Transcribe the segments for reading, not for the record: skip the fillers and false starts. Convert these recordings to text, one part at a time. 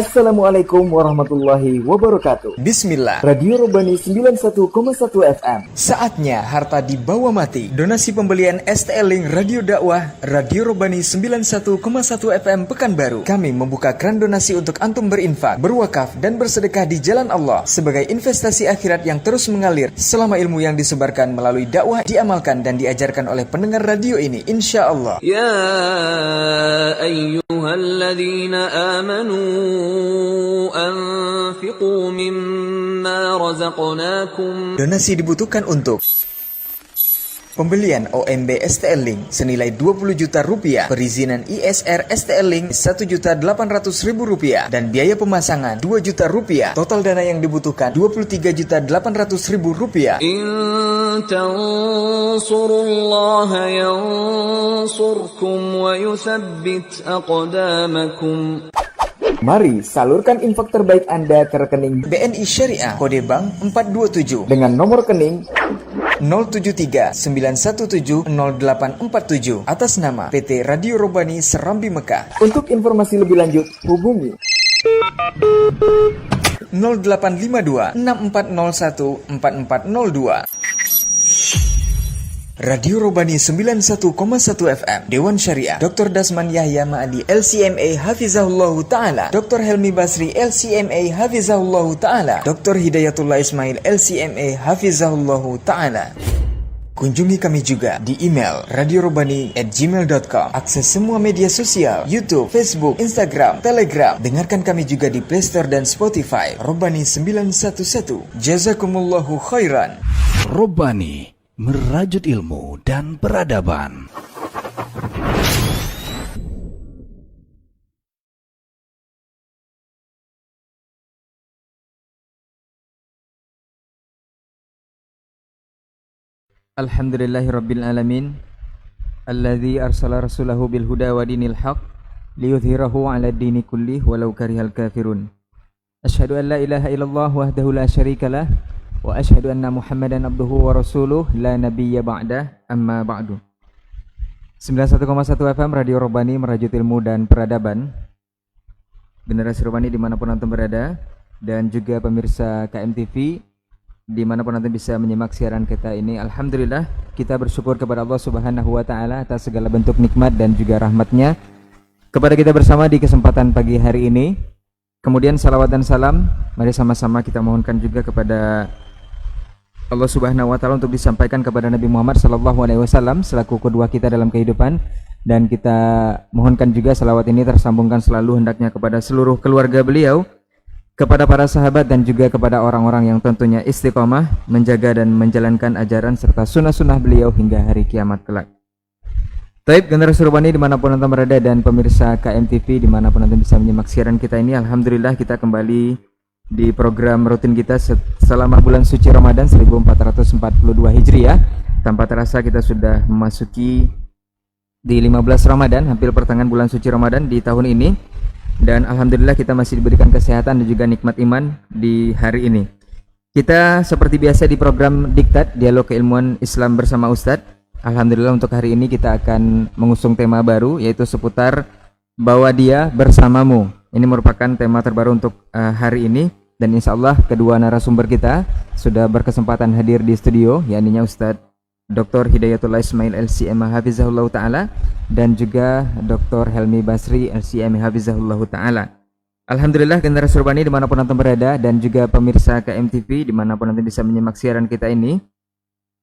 Assalamualaikum warahmatullahi wabarakatuh. Bismillah. Radio Robani 91,1 FM. Saatnya harta dibawa mati. Donasi pembelian STL Link Radio Dakwah Radio Robani 91,1 FM Pekanbaru. Kami membuka keran donasi untuk antum berinfak, berwakaf dan bersedekah di jalan Allah sebagai investasi akhirat yang terus mengalir selama ilmu yang disebarkan melalui dakwah diamalkan dan diajarkan oleh pendengar radio ini, insya Allah. Ya ayyuhalladzina amanu anfiqu mimma razaqnakum. Donasi dibutuhkan untuk pembelian OMB STL Link senilai 20 juta rupiah, perizinan ISR STL Link 1.800.000 rupiah, dan biaya pemasangan 2 juta rupiah. Total dana yang dibutuhkan 23.800.000 rupiah. In tansurullaha yansurkum wa yuthabbit aqdamakum. Mari salurkan infak terbaik Anda ke rekening BNI Syariah kode bank 427 dengan nomor rekening 073-917-0847 atas nama PT Radio Robani Serambi Mekah. Untuk informasi lebih lanjut hubungi 0852-6401-4402. Radio Robani 91,1 FM Dewan Syariah Dr. Dasman Yahya Ma'adi LCMA Hafizahullahu Ta'ala, Dr. Helmi Basri LCMA Hafizahullahu Ta'ala, Dr. Hidayatullah Ismail LCMA Hafizahullahu Ta'ala. Kunjungi kami juga di email radiorobani@gmail.com. Akses semua media sosial, YouTube, Facebook, Instagram, Telegram. Dengarkan kami juga di Play Store dan Spotify. Robani 911. Jazakumullahu khairan. Robani, merajut ilmu dan peradaban. Alhamdulillahirabbil alamin alladzi arsala rasulahu bil huda wa dinil haq liyudhhirahu 'ala ad-dini kullih walau karihal kafirun. Asyhadu an la ilaha illallah wahdahu la syarikalah wa asyhadu anna Muhammadan abduhu wa rasuluh la nabiyya ba'dah, amma ba'du. 91,1 FM Radio Robani merajut ilmu dan peradaban. Generasi Robani dimanapun antum berada, dan juga pemirsa KMTV dimanapun antum bisa menyimak siaran kita ini. Alhamdulillah, kita bersyukur kepada Allah Subhanahu wa Ta'ala atas segala bentuk nikmat dan juga rahmatnya kepada kita bersama di kesempatan pagi hari ini. Kemudian salawat dan salam mari sama-sama kita mohonkan juga kepada Allah Subhanahu wa Ta'ala untuk disampaikan kepada Nabi Muhammad sallallahu alaihi wasallam selaku kedua kita dalam kehidupan, dan kita mohonkan juga salawat ini tersambungkan selalu hendaknya kepada seluruh keluarga beliau, kepada para sahabat, dan juga kepada orang-orang yang tentunya istiqomah menjaga dan menjalankan ajaran serta sunnah-sunnah beliau hingga hari kiamat kelak. Taib generasi Robani dimanapun anda berada, dan pemirsa KMTV dimanapun anda bisa menyimak siaran kita ini. Alhamdulillah kita kembali di program rutin kita selama bulan suci Ramadan 1442 Hijriah. Tanpa terasa kita sudah memasuki di 15 Ramadan, hampir pertengahan bulan suci Ramadan di tahun ini. Dan alhamdulillah kita masih diberikan kesehatan dan juga nikmat iman di hari ini. Kita seperti biasa di program Diktat, Dialog Keilmuan Islam bersama Ustadz. Alhamdulillah untuk hari ini kita akan mengusung tema baru, yaitu seputar Bawa Dia Bersamamu. Ini merupakan tema terbaru untuk hari ini, dan insya Allah kedua narasumber kita sudah berkesempatan hadir di studio, yakni Ustadz Dr. Hidayatullah Ismail LCM Hafizahullah Ta'ala dan juga Dr. Helmi Basri LCM Hafizahullah Ta'ala. Alhamdulillah generasi Robani dimanapun antum berada, dan juga pemirsa KMTV dimanapun antum bisa menyimak siaran kita ini.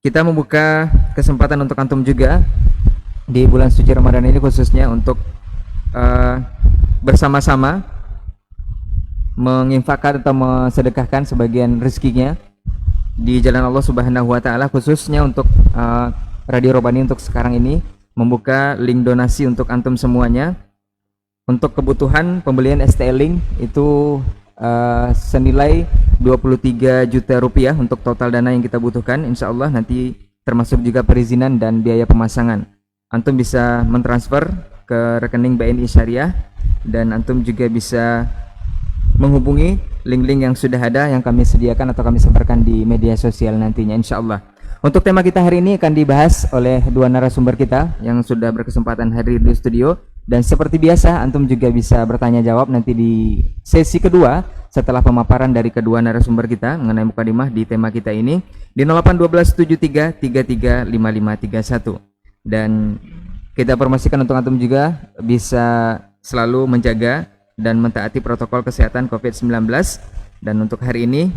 Kita membuka kesempatan untuk antum juga di bulan suci Ramadan ini khususnya untuk bersama-sama menginfakkan atau mensedekahkan sebagian rezekinya di jalan Allah Subhanahu wa Ta'ala, khususnya untuk Radio Robani untuk sekarang ini membuka link donasi untuk antum semuanya untuk kebutuhan pembelian STL Link itu senilai 23 juta rupiah untuk total dana yang kita butuhkan. Insya Allah nanti termasuk juga perizinan dan biaya pemasangan. Antum bisa mentransfer ke rekening BNI Syariah, dan antum juga bisa menghubungi link-link yang sudah ada yang kami sediakan atau kami sebarkan di media sosial nantinya insya Allah. Untuk tema kita hari ini akan dibahas oleh dua narasumber kita yang sudah berkesempatan hadir di studio. Dan seperti biasa, antum juga bisa bertanya jawab nanti di sesi kedua setelah pemaparan dari kedua narasumber kita mengenai mukadimah di tema kita ini di 081273335531. Dan kita informasikan untuk antum juga bisa selalu menjaga dan mentaati protokol kesehatan COVID-19. Dan untuk hari ini,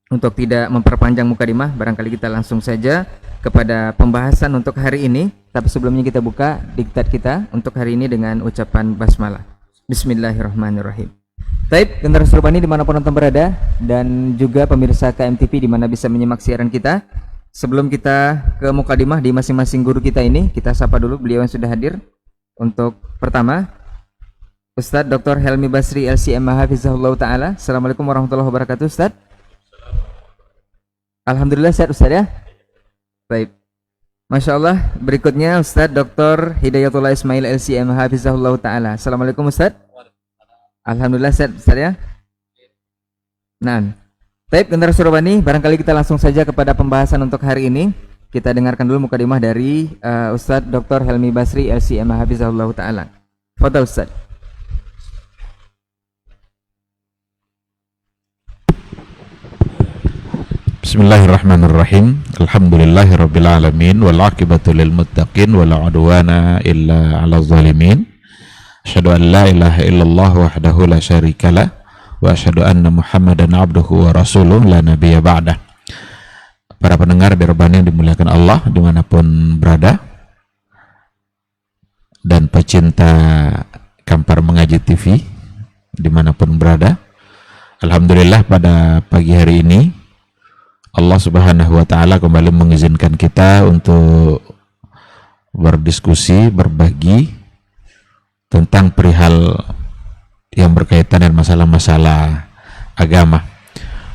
untuk tidak memperpanjang mukadimah, barangkali kita langsung saja kepada pembahasan untuk hari ini. Tapi sebelumnya kita buka diktat kita untuk hari ini dengan ucapan basmalah. Bismillahirrahmanirrahim. Taib, generasi Rubani dimanapun antum berada, dan juga pemirsa KMTV di mana bisa menyimak siaran kita. Sebelum kita ke mukadimah di masing-masing guru kita ini, kita sapa dulu beliau yang sudah hadir. Untuk pertama, Ustadz Dr. Helmi Basri LCM Hafizahullah Ta'ala. Assalamualaikum warahmatullahi wabarakatuh, Ustadz. Alhamdulillah sehat Ustadz ya. Baik. Masya Allah, berikutnya Ustadz Dr. Hidayatullah Ismail LCM Hafizahullah Ta'ala. Assalamualaikum Ustadz. Alhamdulillah sehat Ustadz ya. Nah, Taib generasi Rubani, barangkali kita langsung saja kepada pembahasan untuk hari ini. Kita dengarkan dulu mukadimah dari Ustadz Dr. Helmi Basri LCM Hafizahullah Ta'ala. Fadhal Ustadz. Bismillahirrahmanirrahim. Alhamdulillahirabbil alamin wal aqibatu lil muttaqin wala udwana illa 'alal zalimin. Asyhadu an la ilaha illallah wahdahu la syarikalah wa asyhadu anna Muhammadan abduhu wa rasuluh la nabiyya ba'dah. Para pendengar Birbani yang dimuliakan Allah dimanapun berada, dan pecinta Kampar Mengaji TV dimanapun berada, alhamdulillah pada pagi hari ini Allah Subhanahu wa Ta'ala kembali mengizinkan kita untuk berdiskusi, berbagi tentang perihal yang berkaitan dengan masalah-masalah agama.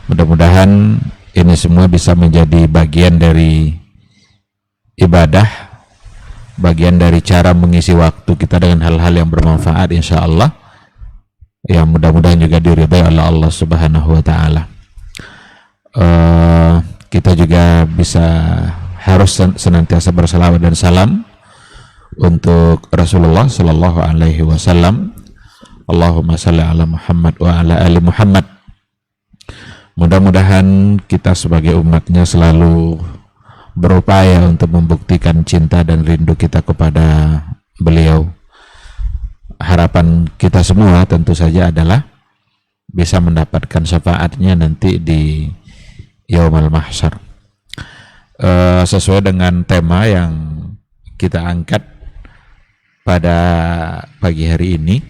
Mudah-mudahan ini semua bisa menjadi bagian dari ibadah, bagian dari cara mengisi waktu kita dengan hal-hal yang bermanfaat, insya Allah, yang mudah-mudahan juga diridhai oleh Allah Subhanahu wa Ta'ala. Kita juga bisa harus senantiasa bersalawat dan salam untuk Rasulullah Sallallahu Alaihi Wasallam. Allahumma salli ala Muhammad wa ala ali Muhammad. Mudah-mudahan kita sebagai umatnya selalu berupaya untuk membuktikan cinta dan rindu kita kepada beliau. Harapan kita semua tentu saja adalah bisa mendapatkan syafaatnya nanti di Yaumal Mahsyar. Sesuai dengan tema yang kita angkat pada pagi hari ini,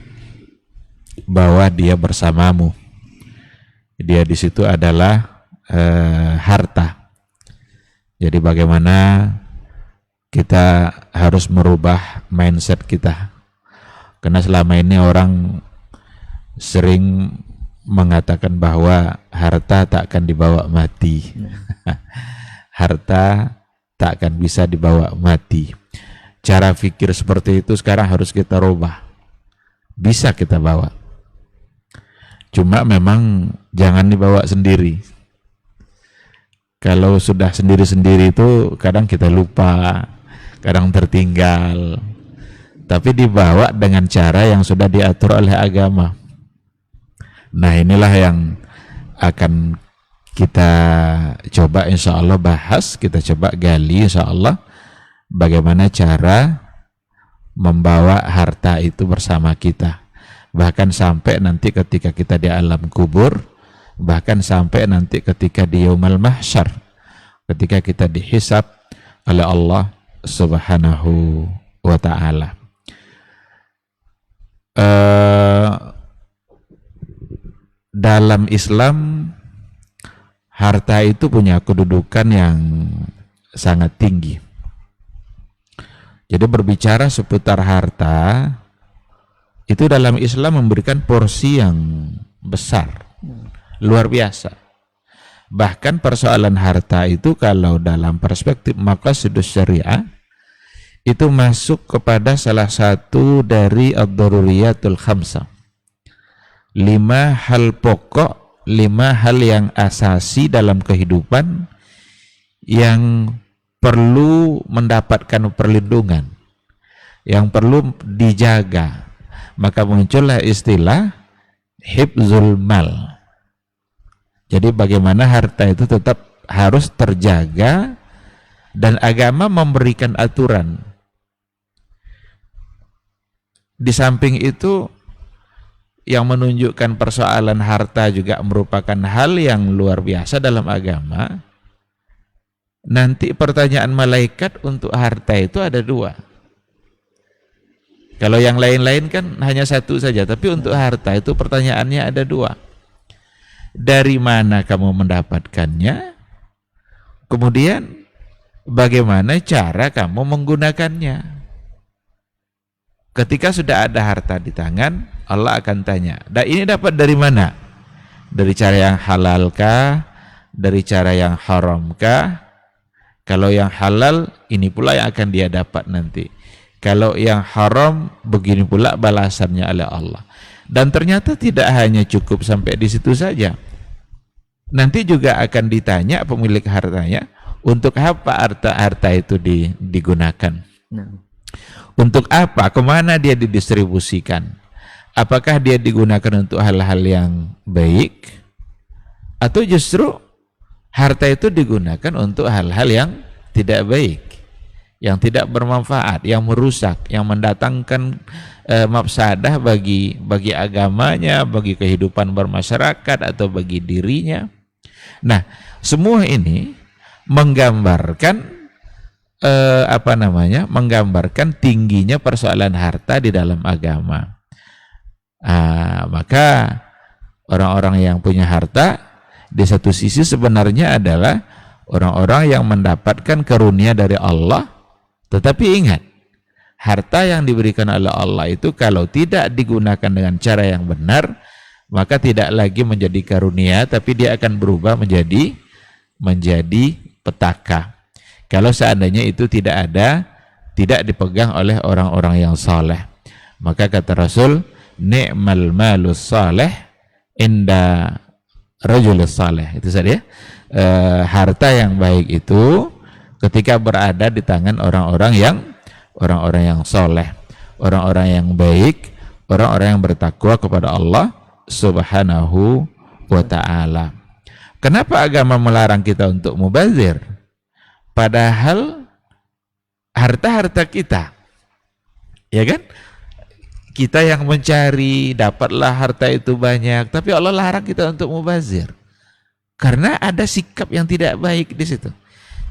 bahwa dia bersamamu. Dia di situ adalah harta. Jadi bagaimana kita harus merubah mindset kita, karena selama ini orang sering mengatakan bahwa harta tak akan dibawa mati. Harta tak akan bisa dibawa mati. Cara pikir seperti itu sekarang harus kita rubah. Bisa kita bawa, cuma memang jangan dibawa sendiri. Kalau sudah sendiri-sendiri itu kadang kita lupa, kadang tertinggal. Tapi dibawa dengan cara yang sudah diatur oleh agama. Nah, inilah yang akan kita coba insya Allah bahas, kita coba gali insya Allah bagaimana cara membawa harta itu bersama kita, bahkan sampai nanti ketika kita di alam kubur, bahkan sampai nanti ketika di Yaumal Mahsyar, ketika kita dihisab oleh Allah Subhanahu wa Ta'ala. Dalam Islam, harta itu punya kedudukan yang sangat tinggi. Jadi berbicara seputar harta, itu dalam Islam memberikan porsi yang besar, luar biasa. Bahkan persoalan harta itu kalau dalam perspektif maqasidus syariah, itu masuk kepada salah satu dari ad-daruriyatul khamsah. 5 hal pokok, 5 hal yang asasi dalam kehidupan yang perlu mendapatkan perlindungan. yang perlu dijaga. Maka muncullah istilah hifzul mal. Jadi bagaimana harta itu tetap harus terjaga, dan agama memberikan aturan. Di samping itu, yang menunjukkan persoalan harta juga merupakan hal yang luar biasa dalam agama. Nanti pertanyaan malaikat untuk harta itu ada 2. Kalau yang lain-lain kan hanya 1 saja, tapi untuk harta itu pertanyaannya ada 2. Dari mana kamu mendapatkannya? Kemudian bagaimana cara kamu menggunakannya? Ketika sudah ada harta di tangan, Allah akan tanya, "Dan ini dapat dari mana? Dari cara yang halalkah? Dari cara yang haramkah?" Kalau yang halal, ini pula yang akan dia dapat nanti. Kalau yang haram, begini pula balasannya oleh Allah. Dan ternyata tidak hanya cukup sampai di situ saja. Nanti juga akan ditanya pemilik hartanya, untuk apa harta itu digunakan? Untuk apa? Kemana dia didistribusikan? Apakah dia digunakan untuk hal-hal yang baik? Atau justru harta itu digunakan untuk hal-hal yang tidak baik, yang tidak bermanfaat, yang merusak, yang mendatangkan mafsadah bagi agamanya, bagi kehidupan bermasyarakat, atau bagi dirinya. Nah, semua ini menggambarkan menggambarkan tingginya persoalan harta di dalam agama. Maka orang-orang yang punya harta di satu sisi sebenarnya adalah orang-orang yang mendapatkan karunia dari Allah. Tetapi ingat, harta yang diberikan oleh Allah itu kalau tidak digunakan dengan cara yang benar, maka tidak lagi menjadi karunia, tapi dia akan berubah menjadi petaka. Kalau seandainya itu tidak dipegang oleh orang-orang yang saleh. Maka kata Rasul, ni'mal malus saleh inda rajulis saleh. Itu saja. Harta yang baik itu ketika berada di tangan orang-orang yang soleh, orang-orang yang baik, orang-orang yang bertakwa kepada Allah Subhanahu wa ta'ala. Kenapa agama melarang kita untuk mubazir? Padahal harta-harta kita, ya kan? Kita yang mencari, dapatlah harta itu banyak, tapi Allah larang kita untuk mubazir. Karena ada sikap yang tidak baik di situ.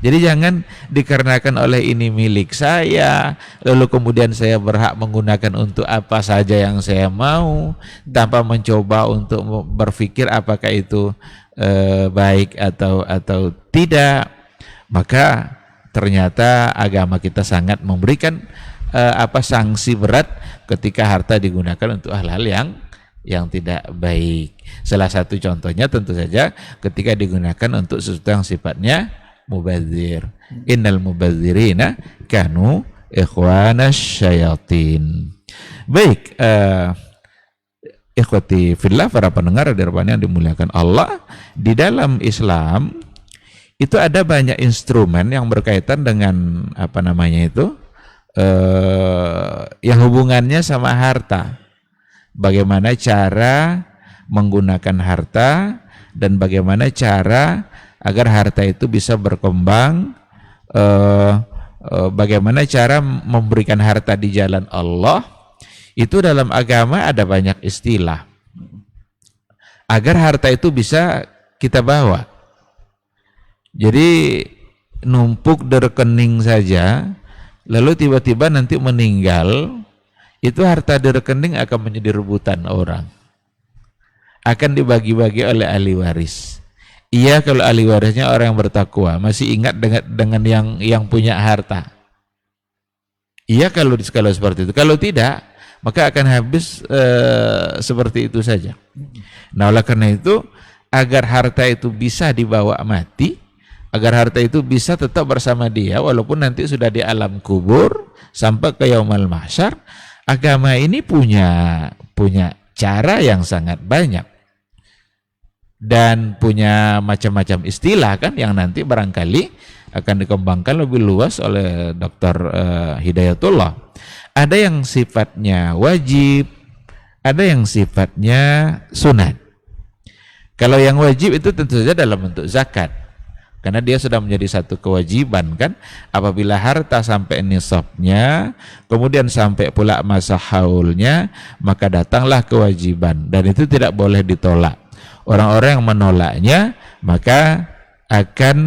Jadi jangan dikarenakan oleh ini milik saya, lalu kemudian saya berhak menggunakan untuk apa saja yang saya mau, tanpa mencoba untuk berpikir apakah itu baik atau tidak. Maka ternyata agama kita sangat memberikan sanksi berat ketika harta digunakan untuk hal-hal yang tidak baik. Salah satu contohnya tentu saja ketika digunakan untuk sesuatu yang sifatnya mubazir. Innal mubazirina kanu ikhwanas syayatin. Baik, ikhwati fillah, para pendengar radio yang dimuliakan Allah, di dalam Islam itu ada banyak instrumen yang berkaitan dengan yang hubungannya sama harta. Bagaimana cara menggunakan harta dan bagaimana cara agar harta itu bisa berkembang, bagaimana cara memberikan harta di jalan Allah. Itu dalam agama ada banyak istilah agar harta itu bisa kita bawa. Jadi numpuk di rekening saja, lalu tiba-tiba nanti meninggal, itu harta di rekening akan menjadi rebutan orang, akan dibagi-bagi oleh ahli waris. Iya, kalau ahli warisnya orang yang bertakwa, masih ingat dengan yang punya harta. Iya, kalau seperti itu. Kalau tidak, maka akan habis seperti itu saja. Nah, oleh karena itu, agar harta itu bisa dibawa mati, agar harta itu bisa tetap bersama dia walaupun nanti sudah di alam kubur sampai ke yaumul mahsyar, agama ini punya cara yang sangat banyak dan punya macam-macam istilah kan, yang nanti barangkali akan dikembangkan lebih luas oleh Dr. Hidayatullah. Ada yang sifatnya wajib, ada yang sifatnya sunat. Kalau yang wajib itu tentu saja dalam bentuk zakat, karena dia sudah menjadi satu kewajiban kan. Apabila harta sampai nisabnya, kemudian sampai pula masa haulnya, maka datanglah kewajiban, dan itu tidak boleh ditolak. Orang-orang yang menolaknya maka akan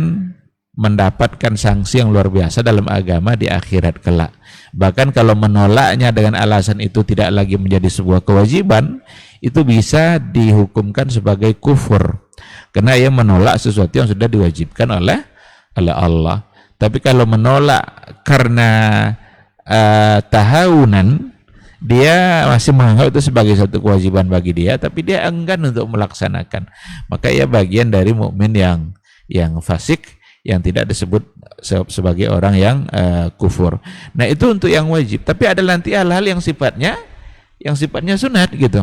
mendapatkan sanksi yang luar biasa dalam agama di akhirat kelak. Bahkan kalau menolaknya dengan alasan itu tidak lagi menjadi sebuah kewajiban, itu bisa dihukumkan sebagai kufur, karena ia menolak sesuatu yang sudah diwajibkan oleh Allah. Tapi kalau menolak karena tahawunan, dia masih menganggap itu sebagai satu kewajiban bagi dia, tapi dia enggan untuk melaksanakan, maka ia bagian dari mukmin yang fasik, yang tidak disebut sebagai orang yang kufur. Nah, itu untuk yang wajib. Tapi ada nanti hal-hal yang sifatnya sunat gitu.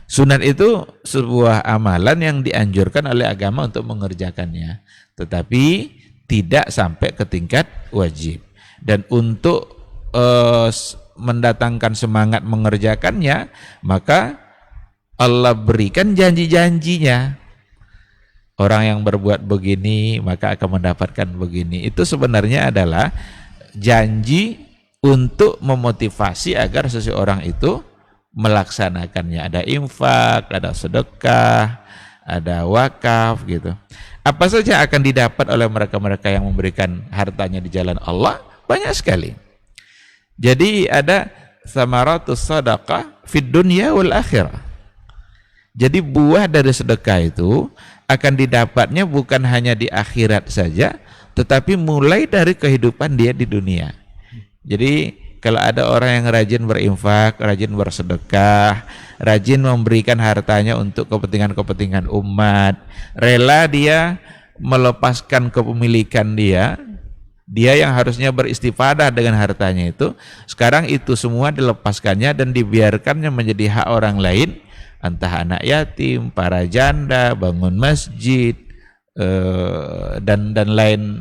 Sunat itu sebuah amalan yang dianjurkan oleh agama untuk mengerjakannya, tetapi tidak sampai ke tingkat wajib. Dan untuk mendatangkan semangat mengerjakannya, maka Allah berikan janji-janjinya. Orang yang berbuat begini maka akan mendapatkan begini. Itu sebenarnya adalah janji untuk memotivasi agar seseorang itu melaksanakannya. Ada infak, ada sedekah, ada wakaf gitu. Apa saja akan didapat oleh mereka-mereka yang memberikan hartanya di jalan Allah? Banyak sekali. Jadi ada samaratus sadaqah fid dunya wal akhirah. Jadi buah dari sedekah itu akan didapatnya bukan hanya di akhirat saja, tetapi mulai dari kehidupan dia di dunia. Jadi kalau ada orang yang rajin berinfak, rajin bersedekah, rajin memberikan hartanya untuk kepentingan-kepentingan umat, rela dia melepaskan kepemilikan dia yang harusnya beristifadah dengan hartanya itu, sekarang itu semua dilepaskannya dan dibiarkannya menjadi hak orang lain, entah anak yatim, para janda, bangun masjid, dan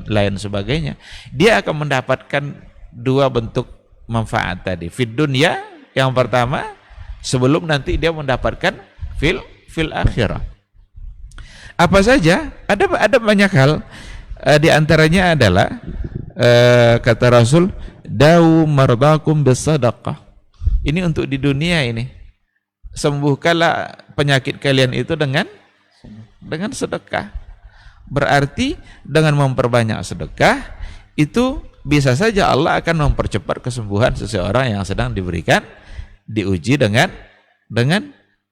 lain sebagainya. Dia akan mendapatkan dua bentuk manfaat tadi. Fid dunya, yang pertama, sebelum nanti dia mendapatkan fil akhirah. Apa saja? Ada banyak hal. Di antaranya adalah kata Rasul, "Dawu mardakum bisadaqah." Ini untuk di dunia ini. Sembuhkanlah penyakit kalian itu dengan sedekah. Berarti dengan memperbanyak sedekah itu bisa saja Allah akan mempercepat kesembuhan seseorang yang sedang diuji dengan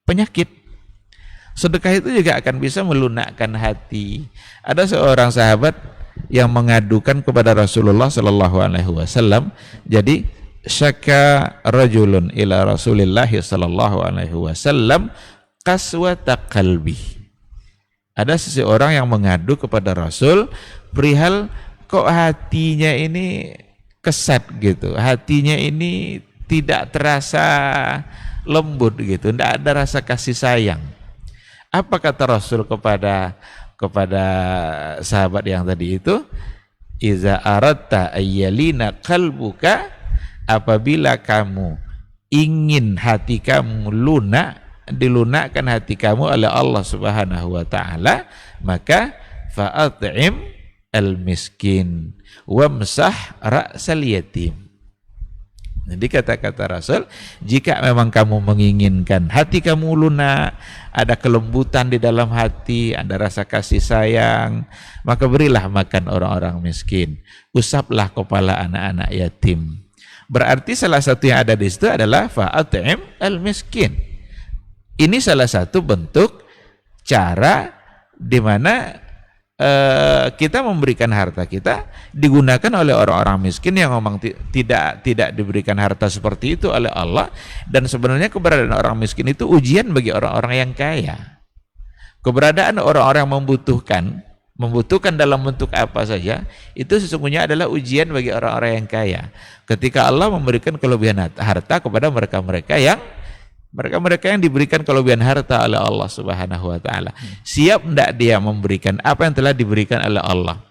penyakit. Sedekah itu juga akan bisa melunakkan hati. Ada seorang sahabat yang mengadukan kepada Rasulullah sallallahu alaihi wasallam. Jadi syaka rajulun ila Rasulillah sallallahu alaihi wasallam qaswata qalbi. Ada seseorang yang mengadu kepada Rasul perihal kok hatinya ini kesat gitu. Hatinya ini tidak terasa lembut gitu, tidak ada rasa kasih sayang. Apa kata Rasul kepada sahabat yang tadi itu? Iza aradta ayyalina qalbuka, apabila kamu ingin hati kamu dilunakkan hati kamu oleh Allah Subhanahu wa taala, maka fa'at'im al-miskin wamsah ra'sal yatim. Jadi kata-kata Rasul, jika memang kamu menginginkan hati kamu lunak, ada kelembutan di dalam hati, ada rasa kasih sayang, maka berilah makan orang-orang miskin, usaplah kepala anak-anak yatim. Berarti salah satu yang ada di situ adalah fa'at'im al-miskin. Ini salah satu bentuk cara di mana kita memberikan harta kita digunakan oleh orang-orang miskin yang memang tidak diberikan harta seperti itu oleh Allah, dan sebenarnya keberadaan orang miskin itu ujian bagi orang-orang yang kaya. Keberadaan orang-orang yang membutuhkan dalam bentuk apa saja itu sesungguhnya adalah ujian bagi orang-orang yang kaya. Ketika Allah memberikan kelebihan harta kepada mereka-mereka yang diberikan kelebihan harta oleh Allah Subhanahu wa taala, siap enggak dia memberikan apa yang telah diberikan oleh Allah?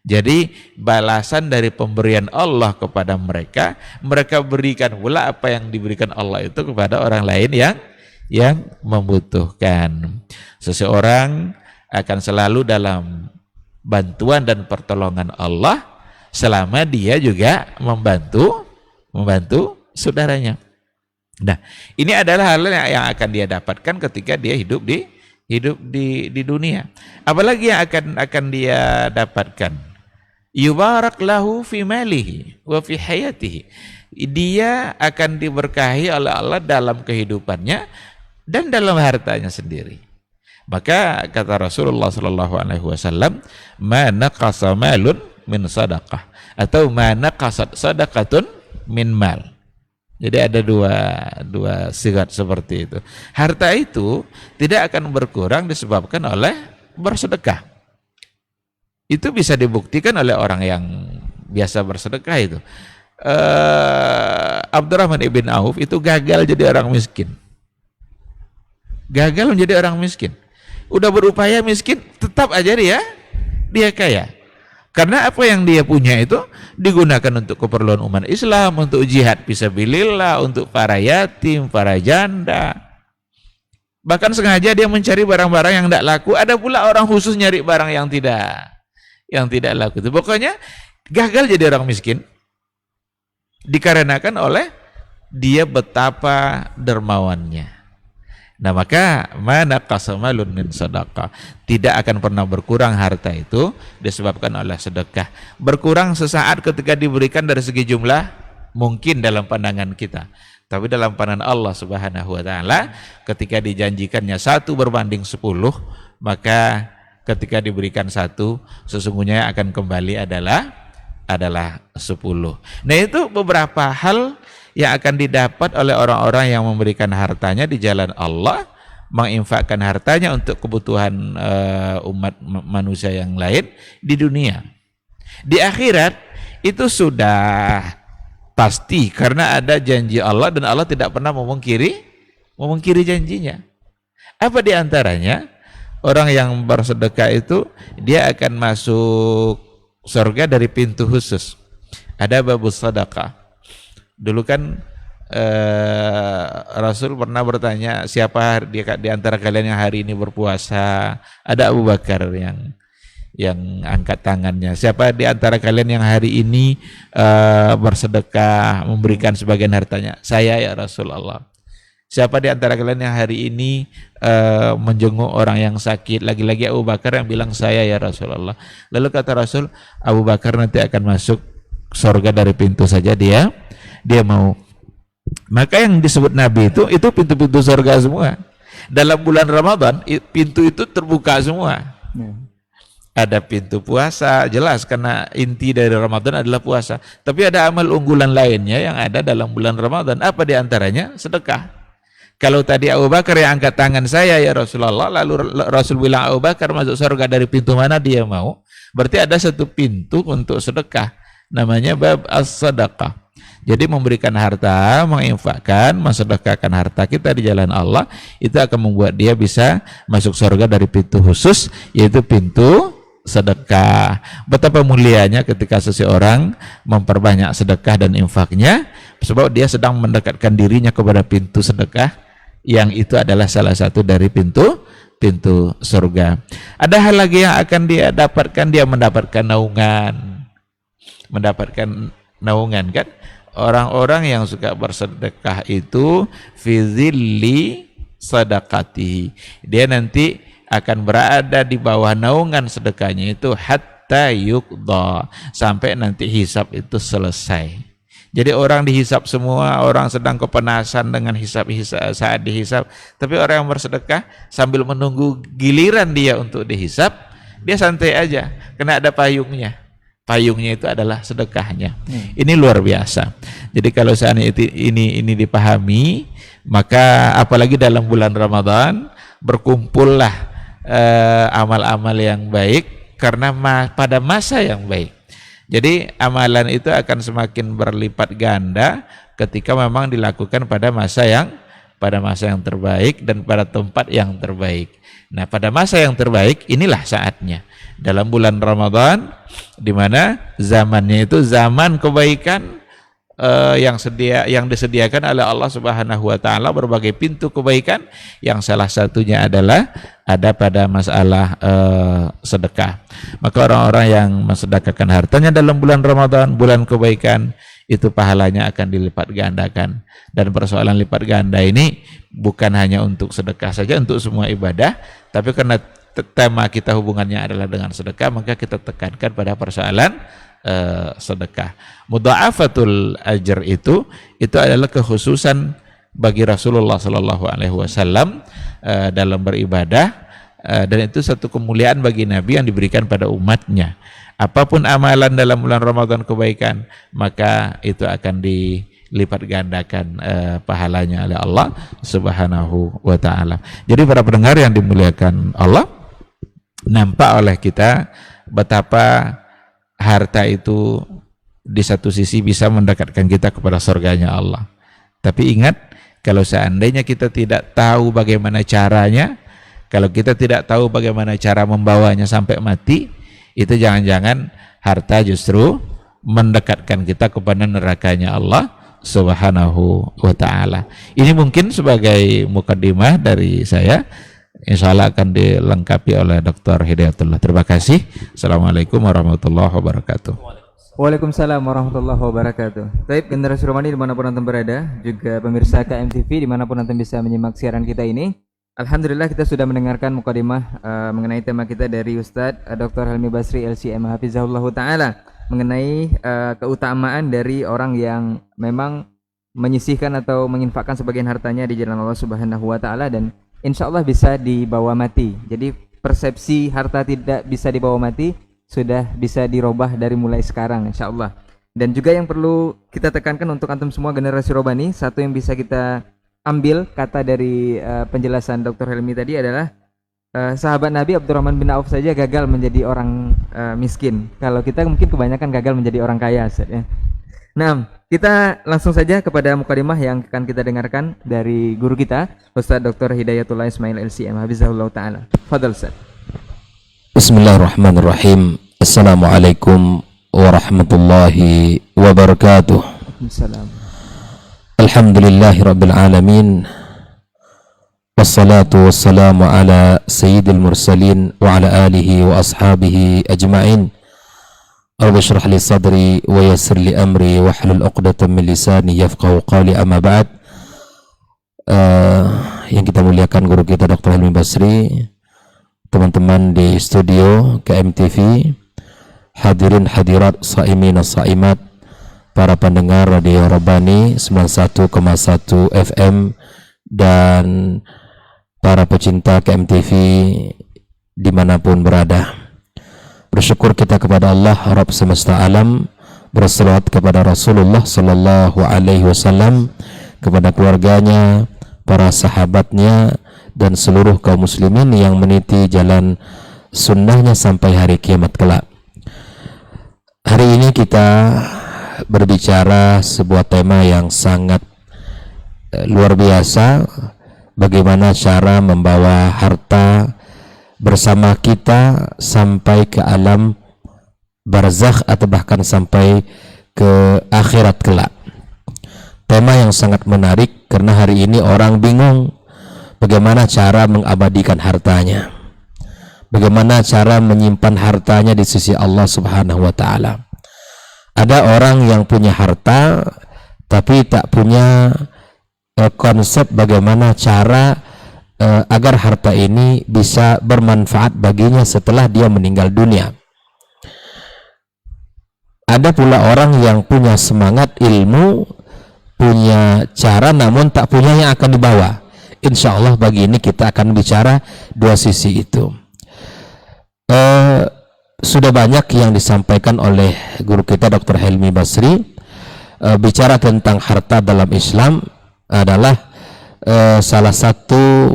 Jadi balasan dari pemberian Allah kepada mereka, mereka berikan pula apa yang diberikan Allah itu kepada orang lain yang membutuhkan. Seseorang akan selalu dalam bantuan dan pertolongan Allah selama dia juga membantu saudaranya. Nah, ini adalah hal yang akan dia dapatkan ketika dia hidup di dunia. Apalagi yang akan dia dapatkan? Yubarak lahu fi malihi wa fi hayatihi. Dia akan diberkahi oleh Allah dalam kehidupannya dan dalam hartanya sendiri. Maka kata Rasulullah sallallahu alaihi wasallam, "Ma naqasa malun min sadaqah," atau "Ma naqasat sadaqatun min mal." Jadi ada dua sigat seperti itu. Harta itu tidak akan berkurang disebabkan oleh bersedekah. Itu bisa dibuktikan oleh orang yang biasa bersedekah itu. Abdurrahman ibn Auf itu gagal jadi orang miskin. Gagal menjadi orang miskin. Udah berupaya miskin, tetap aja dia kaya. Karena apa yang dia punya itu digunakan untuk keperluan umat Islam, untuk jihad fisabilillah, untuk para yatim, para janda. Bahkan sengaja dia mencari barang-barang yang tidak laku. Ada pula orang khusus nyari barang yang tidak laku itu. Pokoknya gagal jadi orang miskin dikarenakan oleh dia betapa dermawannya. Nah, maka mana qasamalun min sedekah, tidak akan pernah berkurang harta itu disebabkan oleh sedekah. Berkurang sesaat ketika diberikan dari segi jumlah mungkin dalam pandangan kita, tapi dalam pandangan Allah Subhanahu wa taala ketika dijanjikannya 1 berbanding 10, maka ketika diberikan 1, sesungguhnya yang akan kembali adalah 10. Nah, itu beberapa hal yang akan didapat oleh orang-orang yang memberikan hartanya di jalan Allah, menginfakkan hartanya untuk kebutuhan umat manusia yang lain di dunia. Di akhirat itu sudah pasti karena ada janji Allah dan Allah tidak pernah memungkiri janjinya. Apa di antaranya? Orang yang bersedekah itu dia akan masuk surga dari pintu khusus. Ada babus sedekah. Dulu kan Rasul pernah bertanya, siapa di antara kalian yang hari ini berpuasa? Ada Abu Bakar yang angkat tangannya. Siapa di antara kalian yang hari ini bersedekah, memberikan sebagian hartanya? Saya ya Rasulullah. Siapa di antara kalian yang hari ini menjenguk orang yang sakit? Lagi-lagi Abu Bakar yang bilang saya ya Rasulullah. Lalu kata Rasul, Abu Bakar nanti akan masuk surga dari pintu saja dia mau. Maka yang disebut Nabi itu pintu-pintu surga semua. Dalam bulan Ramadan pintu itu terbuka semua. Ada pintu puasa, jelas karena inti dari Ramadan adalah puasa. Tapi ada amal unggulan lainnya yang ada dalam bulan Ramadan. Apa di antaranya? Sedekah. Kalau tadi Abu Bakar yang angkat tangan saya ya Rasulullah, lalu Rasul bilang Abu Bakar masuk surga dari pintu mana dia mau, berarti ada satu pintu untuk sedekah, namanya bab as-sadaqah. Jadi memberikan harta, menginfakkan, mensedekahkan harta kita di jalan Allah, itu akan membuat dia bisa masuk surga dari pintu khusus, yaitu pintu sedekah. Betapa mulianya ketika seseorang memperbanyak sedekah dan infaknya, sebab dia sedang mendekatkan dirinya kepada pintu sedekah, yang itu adalah salah satu dari pintu surga. Ada hal lagi yang akan dia dapatkan, dia mendapatkan naungan kan. Orang-orang yang suka bersedekah itu fi zilli sadaqati, dia nanti akan berada di bawah naungan sedekahnya itu hatta yuqda, sampai nanti hisab itu selesai. Jadi orang dihisab semua, orang sedang kepanasan dengan hisab saat dihisab, tapi orang yang bersedekah sambil menunggu giliran dia untuk dihisab, dia santai aja, kena ada payungnya. Payungnya itu adalah sedekahnya. Ini luar biasa. Jadi kalau seandainya ini dipahami, maka apalagi dalam bulan Ramadan berkumpullah amal-amal yang baik karena pada masa yang baik. Jadi amalan itu akan semakin berlipat ganda ketika memang dilakukan pada masa yang terbaik dan pada tempat yang terbaik. Nah, pada masa yang terbaik inilah saatnya. dalam bulan Ramadan, di mana zamannya itu zaman kebaikan, yang disediakan oleh Allah Subhanahu wa taala, berbagai pintu kebaikan, yang salah satunya adalah ada pada masalah sedekah. Maka orang-orang yang mensedekahkan hartanya dalam bulan Ramadan, bulan kebaikan, itu pahalanya akan dilipat gandakan. Dan persoalan lipat ganda ini bukan hanya untuk sedekah saja, untuk semua ibadah, tapi karena tema kita hubungannya adalah dengan sedekah, maka kita tekankan pada persoalan sedekah. Mudha'afatul ajr itu adalah kekhususan bagi Rasulullah Sallallahu Alaihi Wasallam dalam beribadah, dan itu satu kemuliaan bagi Nabi yang diberikan pada umatnya. Apapun amalan dalam bulan Ramadan kebaikan, maka itu akan dilipat gandakan pahalanya oleh Allah Subhanahu wa taala. Jadi para pendengar yang dimuliakan Allah, nampak oleh kita betapa harta itu di satu sisi bisa mendekatkan kita kepada surganya Allah. Tapi ingat, kalau seandainya kita tidak tahu bagaimana caranya, kalau kita tidak tahu bagaimana cara membawanya sampai mati, itu jangan-jangan harta justru mendekatkan kita kepada nerakanya Allah Subhanahu wa ta'ala. Ini mungkin sebagai mukaddimah dari saya. Insya Allah akan dilengkapi oleh Dr. Hidayatullah. Terima kasih. Assalamualaikum warahmatullahi wabarakatuh. Waalaikumsalam warahmatullahi wabarakatuh. Baik, generasi Romani dimanapun antum berada, juga pemirsa KMTV dimanapun antum bisa menyimak siaran kita ini. Alhamdulillah kita sudah mendengarkan mukadimah mengenai tema kita dari Ustadz Dr. Helmi Basri LCM Hafizahullah Ta'ala, mengenai keutamaan dari orang yang memang menyisihkan atau menginfakkan sebagian hartanya di jalan Allah Subhanahu wa Ta'ala, dan insya Allah bisa dibawa mati. Jadi persepsi harta tidak bisa dibawa mati sudah bisa dirubah dari mulai sekarang, insya Allah. Dan juga yang perlu kita tekankan untuk antum semua generasi Robani, satu yang bisa kita ambil kata dari penjelasan Dr. Helmi tadi adalah sahabat Nabi Abdurrahman bin Auf saja gagal menjadi orang miskin. Kalau kita mungkin kebanyakan gagal menjadi orang kaya, Ustaz, ya. Nah, kita langsung saja kepada mukadimah yang akan kita dengarkan dari guru kita, Ustaz Dr. Hidayatullah Ismail LCM Hafizahullah Ta'ala. Fadal, Ustaz. Bismillahirrahmanirrahim. Assalamualaikum warahmatullahi wabarakatuh. Waalaikumsalam. Alhamdulillahi rabbil alamin. Wassalatu wassalamu ala sayyidil mursalin wa ala alihi wa ashabihi ajma'in. Rabbi shrah li sadri wa yassir li amri wa hlul 'uqdatam min lisani yafqahu qawli, amma ba'd. Yang kita muliakan guru kita Dr. Helmi Basri, teman-teman di studio KMTV, hadirin hadirat, saimin saimat, para pendengar Radio Rabbani 91,1 FM, dan para pecinta KMTV dimanapun berada. Bersyukur kita kepada Allah Rabb semesta alam, berselawat kepada Rasulullah Sallallahu Alaihi Wasallam, kepada keluarganya, para sahabatnya, dan seluruh kaum muslimin yang meniti jalan sunnahnya sampai hari kiamat kelak. Hari ini kita berbicara sebuah tema yang sangat luar biasa, bagaimana cara membawa harta bersama kita sampai ke alam barzakh atau bahkan sampai ke akhirat kelak. Tema yang sangat menarik karena hari ini orang bingung bagaimana cara mengabadikan hartanya, bagaimana cara menyimpan hartanya di sisi Allah Subhanahu wa ta'ala. Ada orang yang punya harta tapi tak punya konsep bagaimana cara agar harta ini bisa bermanfaat baginya setelah dia meninggal dunia. Ada pula orang yang punya semangat ilmu, punya cara, namun tak punya yang akan dibawa. Insya Allah bagi ini kita akan bicara dua sisi itu. Sudah banyak yang disampaikan oleh guru kita Dr. Helmi Basri. Bicara tentang harta dalam Islam adalah salah satu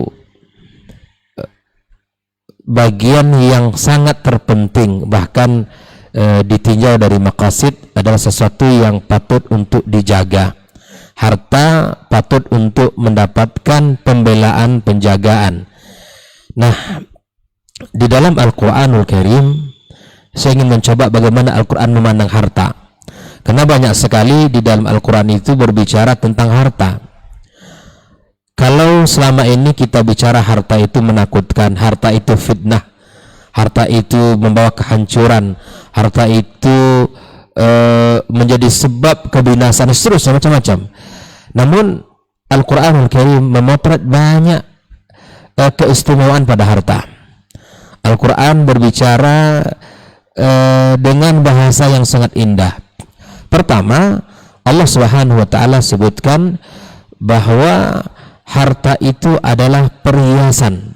bagian yang sangat terpenting, bahkan ditinjau dari maqasid adalah sesuatu yang patut untuk dijaga. Harta patut untuk mendapatkan pembelaan, penjagaan. Nah, di dalam Al-Quranul Karim saya ingin mencoba bagaimana Al-Quran memandang harta. Karena banyak sekali di dalam Al-Quran itu berbicara tentang harta. Kalau selama ini kita bicara harta itu menakutkan, harta itu fitnah, harta itu membawa kehancuran, harta itu menjadi sebab kebinasan, seterusnya macam-macam. Namun Al-Quranul Karim memotret banyak keistimewaan pada harta. Al-Quran berbicara dengan bahasa yang sangat indah. Pertama, Allah Subhanahu wa taala sebutkan bahwa harta itu adalah perhiasan.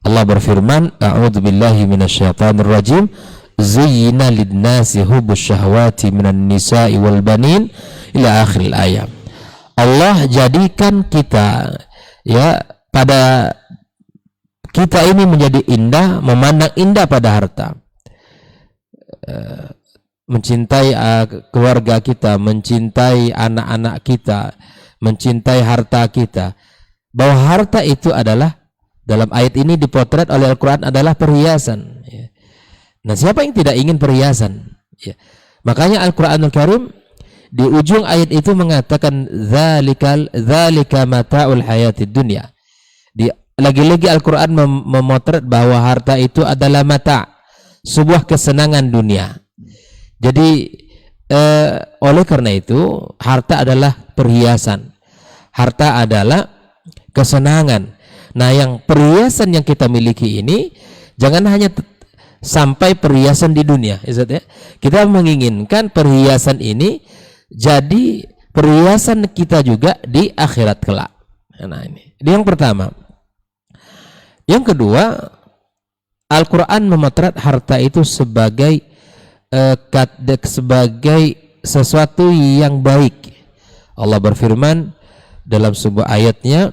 Allah berfirman, a'udzubillahi minasyaitonir rajim, zayyana lin-nasi hubbus syahawati minan nisa'i wal banin ila akhiril ayat. Allah jadikan kita, ya, pada kita ini menjadi indah, memandang indah pada harta. Mencintai keluarga kita, mencintai anak-anak kita, mencintai harta kita. Bahwa harta itu adalah, dalam ayat ini dipotret oleh Al-Quran adalah perhiasan. Nah, siapa yang tidak ingin perhiasan? Makanya Al-Quranul Karim di ujung ayat itu mengatakan dzalika mata'ul hayatid dunya. Lagi-lagi Al-Quran memotret bahwa harta itu adalah mata', sebuah kesenangan dunia. Jadi oleh karena itu harta adalah perhiasan, harta adalah kesenangan. Nah, yang perhiasan yang kita miliki ini jangan hanya sampai perhiasan di dunia, ya. Kita menginginkan perhiasan ini jadi perhiasan kita juga di akhirat kelak. Nah, ini yang pertama. Yang kedua, Al-Quran memotret harta itu sebagai sesuatu yang baik. Allah berfirman dalam sebuah ayatnya,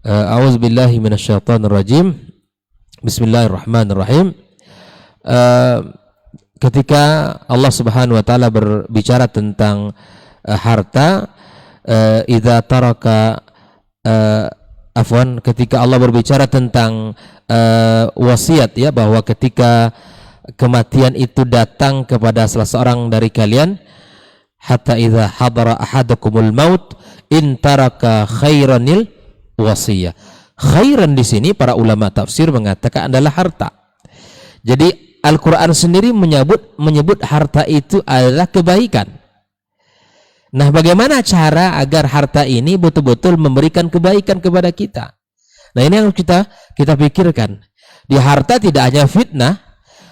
a'udzubillahi minasyaitonir rajim, bismillahirrahmanirrahim. Ketika Allah Subhanahu wa taala berbicara tentang harta, idza taraka ketika Allah berbicara tentang wasiat, ya, bahwa ketika kematian itu datang kepada salah seorang dari kalian, hatta idza hadara ahadakumul maut in taraka khairanil wasiyah. Khairan di sini para ulama tafsir mengatakan adalah harta. Jadi Al-Quran sendiri menyebut harta itu adalah kebaikan. Nah, bagaimana cara agar harta ini betul-betul memberikan kebaikan kepada kita? Nah, ini yang kita pikirkan. Di harta tidak hanya fitnah,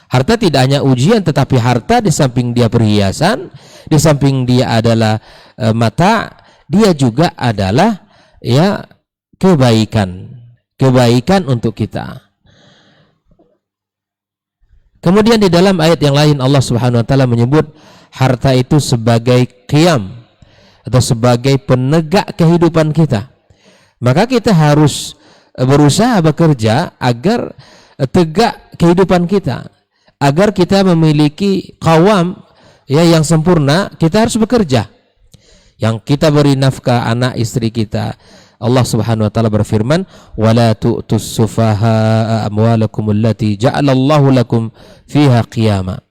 harta tidak hanya ujian, tetapi harta di samping dia perhiasan, di samping dia adalah mata, dia juga adalah, ya, kebaikan untuk kita. Kemudian di dalam ayat yang lain Allah Subhanahu wa taala menyebut harta itu sebagai qiyam atau sebagai penegak kehidupan kita. Maka kita harus berusaha bekerja agar tegak kehidupan kita, agar kita memiliki qawam, ya, yang sempurna. Kita harus bekerja. Yang kita beri nafkah anak istri kita. Allah Subhanahu wa taala berfirman, "Wala tu'tus sufaha amwalakum allati ja'alallahu lakum fiha qiyama."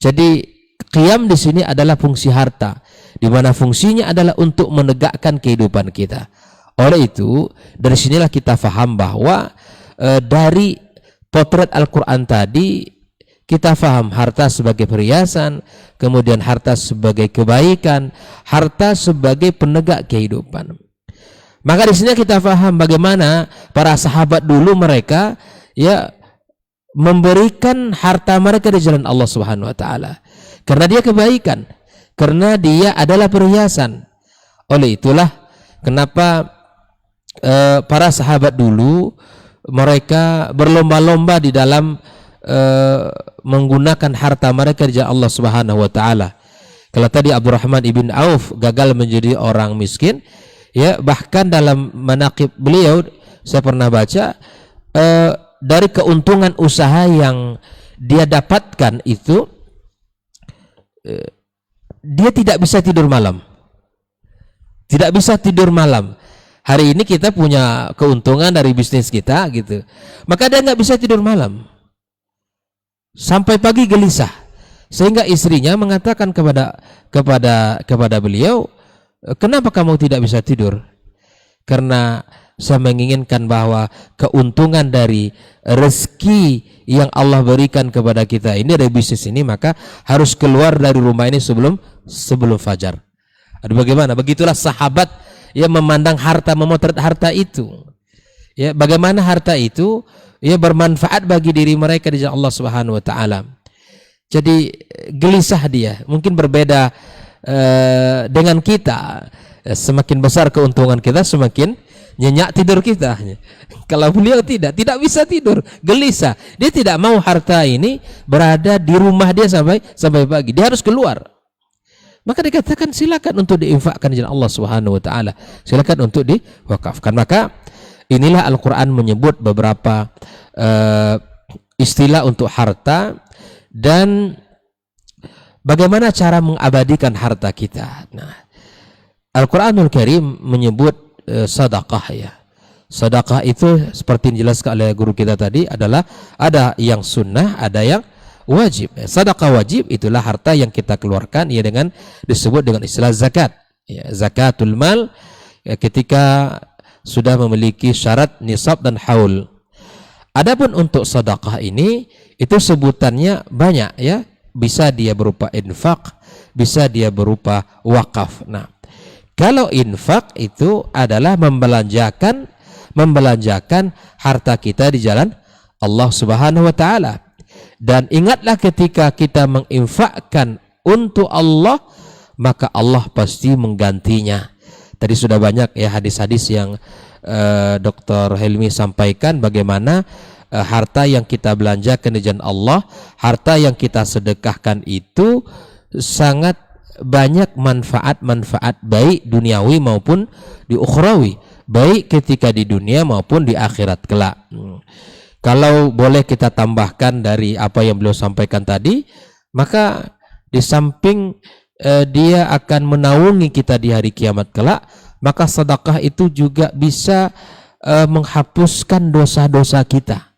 Jadi qiyam di sini adalah fungsi harta, di mana fungsinya adalah untuk menegakkan kehidupan kita. Oleh itu, dari sinilah kita faham bahwa dari potret Al-Quran tadi kita faham harta sebagai perhiasan, kemudian harta sebagai kebaikan, harta sebagai penegak kehidupan. Maka di sini kita faham bagaimana para sahabat dulu mereka, ya, memberikan harta mereka di jalan Allah Subhanahu wa taala. Karena dia kebaikan, karena dia adalah perhiasan. Oleh itulah kenapa para sahabat dulu mereka berlomba-lomba di dalam menggunakan harta mereka di jalan Allah Subhanahu wa taala. Kalau tadi Abdurrahman ibn Auf gagal menjadi orang miskin, ya, bahkan dalam manaqib beliau saya pernah baca, dari keuntungan usaha yang dia dapatkan itu, dia tidak bisa tidur malam. Tidak bisa tidur malam. Hari ini kita punya keuntungan dari bisnis kita, gitu. Maka dia nggak bisa tidur malam. sampai pagi gelisah, sehingga istrinya mengatakan kepada beliau, kenapa kamu tidak bisa tidur? Karena saya menginginkan bahwa keuntungan dari rezeki yang Allah berikan kepada kita ini, dari bisnis ini, maka harus keluar dari rumah ini sebelum fajar. Aduh, bagaimana? Begitulah sahabat yang memandang harta, memotret harta itu. Ya, bagaimana harta itu ya bermanfaat bagi diri mereka di jalan Allah Subhanahu wa taala. Jadi gelisah dia, mungkin berbeda dengan kita. Semakin besar keuntungan kita, semakin nyenyak tidur kita. Kalau beliau tidak bisa tidur, gelisah. Dia tidak mau harta ini berada di rumah dia sampai pagi. Dia harus keluar. Maka dikatakan silakan untuk diinfakkan di jalan Allah Subhanahu wa taala. Silakan untuk diwakafkan. Maka inilah Al-Qur'an menyebut beberapa istilah untuk harta dan bagaimana cara mengabadikan harta kita. Nah, Al-Quranul Karim menyebut sedekah ya. Sedekah itu seperti dijelaskan oleh guru kita tadi adalah ada yang sunnah, ada yang wajib. Sedekah wajib itulah harta yang kita keluarkan ya dengan disebut dengan istilah zakat. Ya, zakatul mal ya, ketika sudah memiliki syarat nisab dan haul. Adapun untuk sedekah ini itu sebutannya banyak ya. Bisa dia berupa infak, bisa dia berupa wakaf. Nah, kalau infak itu adalah membelanjakan harta kita di jalan Allah Subhanahu wa taala. Dan ingatlah ketika kita menginfakkan untuk Allah, maka Allah pasti menggantinya. Tadi sudah banyak ya hadis-hadis yang Dr. Helmi sampaikan bagaimana harta yang kita belanjakan di jalan Allah, harta yang kita sedekahkan itu sangat banyak manfaat-manfaat baik duniawi maupun di ukhrawi, baik ketika di dunia maupun di akhirat kelak. Kalau boleh kita tambahkan dari apa yang beliau sampaikan tadi, maka di samping dia akan menaungi kita di hari kiamat kelak, maka sedekah itu juga bisa menghapuskan dosa-dosa kita.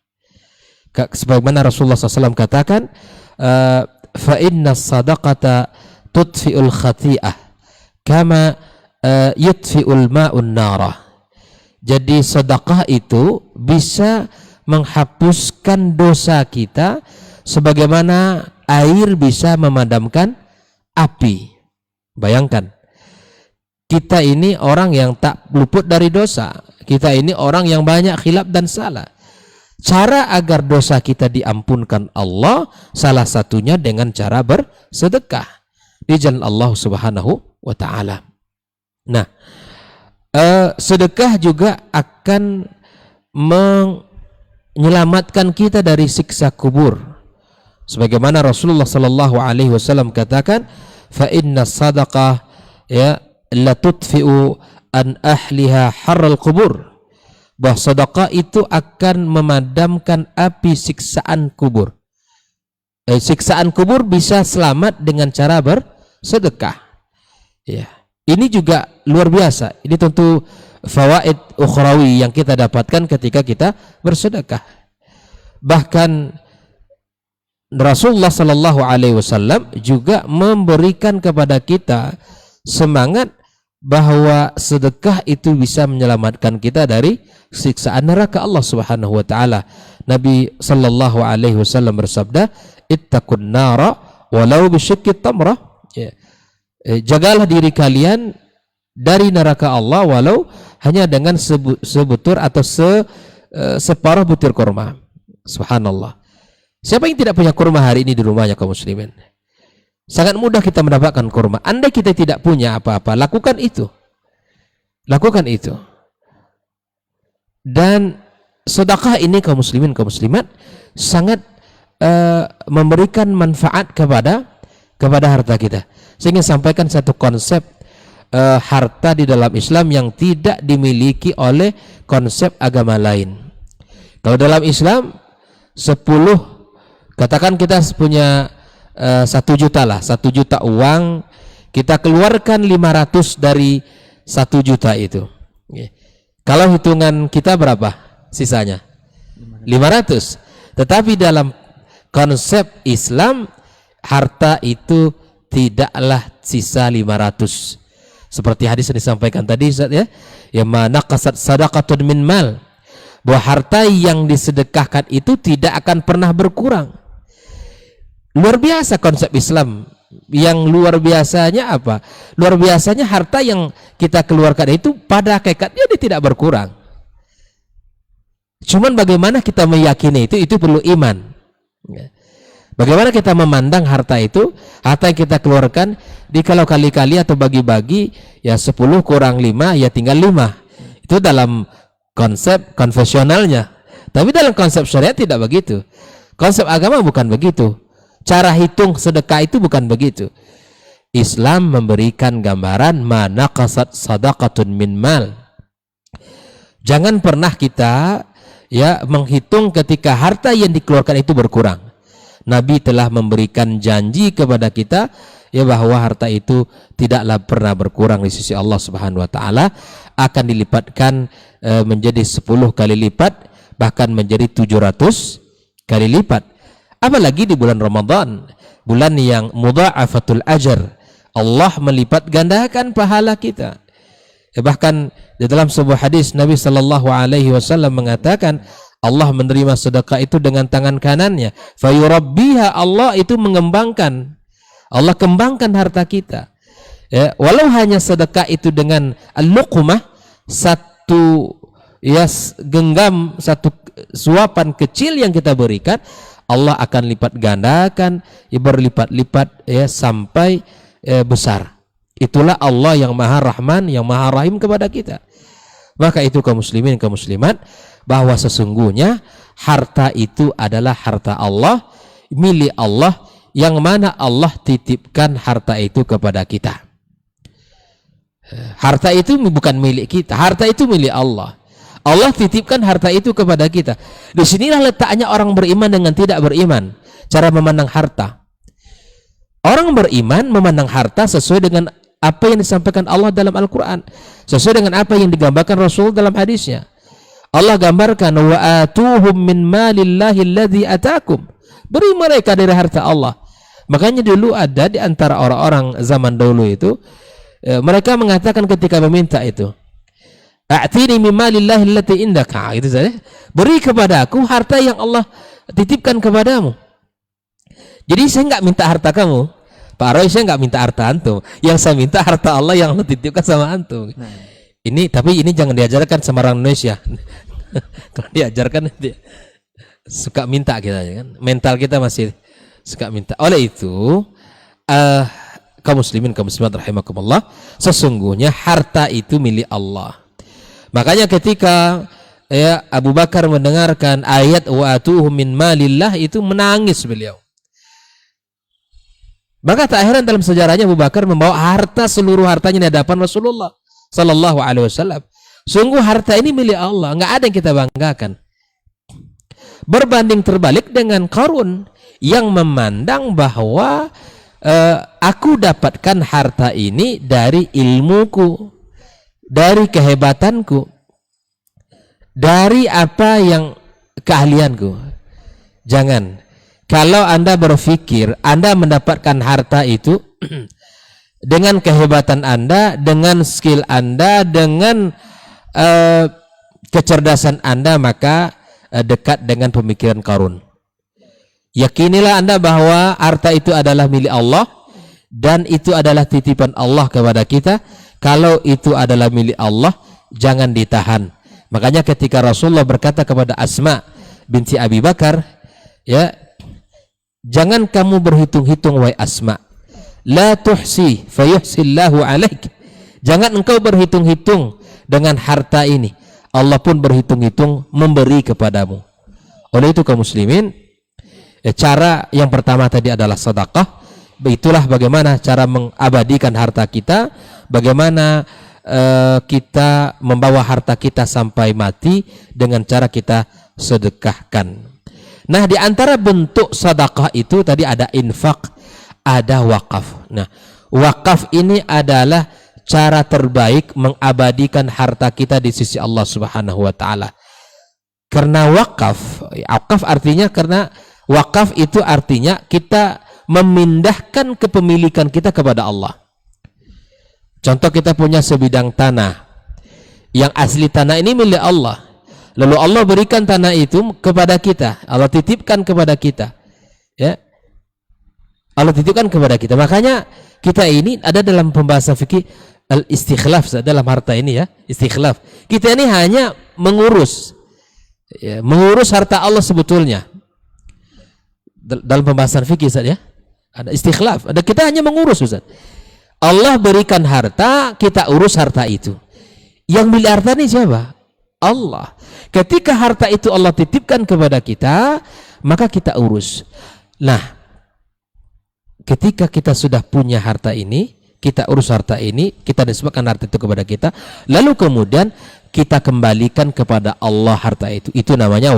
Sebagaimana Rasulullah SAW katakan, fa inna sadaqata tudfi'ul khati'ah kama yudfi'ul ma'un narah. Jadi sedekah itu bisa menghapuskan dosa kita sebagaimana air bisa memadamkan api. Bayangkan, kita ini orang yang tak luput dari dosa. Kita ini orang yang banyak khilaf dan salah. Cara agar dosa kita diampunkan Allah salah satunya dengan cara bersedekah di jalan Allah Subhanahu wa taala. Nah, sedekah juga akan menyelamatkan kita dari siksa kubur. Sebagaimana Rasulullah sallallahu alaihi wasallam katakan, fa inna sadaqah ya la tudfi'u an ahliha harral kubur. Bahwa sedekah itu akan memadamkan api siksaan kubur. Siksaan kubur bisa selamat dengan cara bersedekah. Ya. Ini juga luar biasa. Ini tentu fawaid ukhrawi yang kita dapatkan ketika kita bersedekah. Bahkan Rasulullah sallallahu alaihi wasallam juga memberikan kepada kita semangat bahwa sedekah itu bisa menyelamatkan kita dari siksaan neraka Allah Subhanahu wa taala. Nabi sallallahu alaihi wasallam bersabda, "Ittaqun nara walau bisyikki tamrah." Ya. Jagalah diri kalian dari neraka Allah walau hanya dengan sebutir atau separuh butir kurma. Subhanallah. Siapa yang tidak punya kurma hari ini di rumahnya kaum muslimin? Sangat mudah kita mendapatkan kurma. Andai kita tidak punya apa-apa, lakukan itu. Lakukan itu. Dan sedekah ini kaum muslimin, kaum muslimat sangat memberikan manfaat kepada harta kita. Saya ingin sampaikan satu konsep harta di dalam Islam yang tidak dimiliki oleh konsep agama lain. Kalau dalam Islam 10, katakan kita punya 1 juta lah, 1 juta uang, kita keluarkan 500 dari 1 juta itu. Kalau hitungan kita berapa sisanya? 500. Tetapi dalam konsep Islam, harta itu tidaklah sisa 500. Seperti hadis yang disampaikan tadi Ustaz ya, ya mana qasad sadaqatun min mal, bahwa harta yang disedekahkan itu tidak akan pernah berkurang. Luar biasa konsep Islam. Yang luar biasanya apa? Luar biasanya harta yang kita keluarkan itu pada hakikatnya dia tidak berkurang. Cuman bagaimana kita meyakini itu perlu iman. Bagaimana kita memandang harta itu, harta yang kita keluarkan, kalau kali-kali atau bagi-bagi, ya 10 kurang 5, ya tinggal 5. Itu dalam konsep konvensionalnya. Tapi dalam konsep syariat tidak begitu. Konsep agama bukan begitu. Cara hitung sedekah itu bukan begitu. Islam memberikan gambaran mana qasad sadaqatun min mal. Jangan pernah kita ya menghitung ketika harta yang dikeluarkan itu berkurang. Nabi telah memberikan janji kepada kita ya bahwa harta itu tidaklah pernah berkurang di sisi Allah Subhanahu wa taala, akan dilipatkan menjadi 10 kali lipat, bahkan menjadi 700 kali lipat. Apalagi di bulan Ramadan, bulan yang mudha'afatul ajr, Allah melipat gandakan pahala kita. Ya, bahkan di dalam sebuah hadis Nabi sallallahu alaihi wasallam mengatakan Allah menerima sedekah itu dengan tangan kanannya. Fayurabbiha, Allah itu mengembangkan. Allah kembangkan harta kita. Ya, walau hanya sedekah itu dengan al-luqmah, satu ya genggam, satu suapan kecil yang kita berikan, Allah akan lipat gandakan, ya, berlipat-lipat ya sampai besar. Itulah Allah yang Maha Rahman, yang Maha Rahim kepada kita. Maka itu kaum muslimin, kaum muslimat, bahwa sesungguhnya harta itu adalah harta Allah, milik Allah, yang mana Allah titipkan harta itu kepada kita. Harta itu bukan milik kita, harta itu milik Allah. Allah titipkan harta itu kepada kita. Di sinilah letaknya orang beriman dengan tidak beriman, cara memandang harta. Orang beriman memandang harta sesuai dengan apa yang disampaikan Allah dalam Al-Quran, sesuai dengan apa yang digambarkan Rasul dalam hadisnya. Allah gambarkan wa atuhum min malillahi alladzi atakum, beri mereka dari harta Allah. Makanya dulu ada di antara orang-orang zaman dahulu itu, mereka mengatakan ketika meminta itu, a'tini min malillahi allati indaka, gitu saja, beri kepadaku harta yang Allah titipkan kepadamu. Jadi saya nggak minta harta kamu, Pak Roy, saya nggak minta harta antum, yang saya minta harta Allah yang Allah titipkan sama antum. Ini tapi ini jangan diajarkan sama orang Indonesia. Kalau diajarkan dia suka minta kita, kan? Mental kita masih suka minta. Oleh itu, kaum muslimin, kaum muslimat rahimakumullah, sesungguhnya harta itu milik Allah. Makanya ketika ya Abu Bakar mendengarkan ayat wa atuhum min malillah, itu menangis beliau. Maka tak heran dalam sejarahnya Abu Bakar membawa harta, seluruh hartanya di hadapan Rasulullah sallallahu alaihi wasallam. Sungguh harta ini milik Allah, nggak ada yang kita banggakan. Berbanding terbalik dengan Qarun yang memandang bahwa aku dapatkan harta ini dari ilmuku, dari kehebatanku, dari apa yang keahlianku. Jangan. Kalau Anda berpikir Anda mendapatkan harta itu dengan kehebatan Anda, dengan skill Anda, dengan kecerdasan Anda, maka dekat dengan pemikiran Qarun. Yakinilah Anda bahwa harta itu adalah milik Allah dan itu adalah titipan Allah kepada kita. Kalau itu adalah milik Allah, jangan ditahan. Makanya ketika Rasulullah berkata kepada Asma binti Abi Bakar, ya, jangan kamu berhitung-hitung wahai Asma, la tuhsi fayuhsillahu alaik. Jangan engkau berhitung-hitung dengan harta ini, Allah pun berhitung-hitung memberi kepadamu. Oleh itu kaum muslimin, cara yang pertama tadi adalah sedekah. Itulah bagaimana cara mengabadikan harta kita, bagaimana kita membawa harta kita sampai mati dengan cara kita sedekahkan. Nah, di antara bentuk sedekah itu tadi ada infak, ada wakaf. Nah, wakaf ini adalah cara terbaik mengabadikan harta kita di sisi Allah Subhanahu wa taala. Karena wakaf artinya, karena Wakaf itu artinya kita memindahkan kepemilikan kita kepada Allah. Contoh, kita punya sebidang tanah. Yang asli tanah ini milik Allah. Lalu Allah berikan tanah itu kepada kita. Allah titipkan kepada kita. Ya. Allah titipkan kepada kita. Makanya kita ini ada dalam pembahasan fikih al-istikhlaf dalam harta ini ya. Istikhlaf. Kita ini hanya mengurus. Ya, mengurus harta Allah sebetulnya. Dalam pembahasan fikih Ustaz ya. Ada istikhlaf. Ada, kita hanya mengurus Ustaz. Allah berikan harta, kita urus harta itu. Yang milik harta ini siapa? Allah. Ketika harta itu Allah titipkan kepada kita, maka kita urus. Nah, ketika kita sudah punya harta ini, kita urus harta ini, kita nisbahkan harta itu kepada kita, lalu kemudian kita kembalikan kepada Allah harta itu. Itu namanya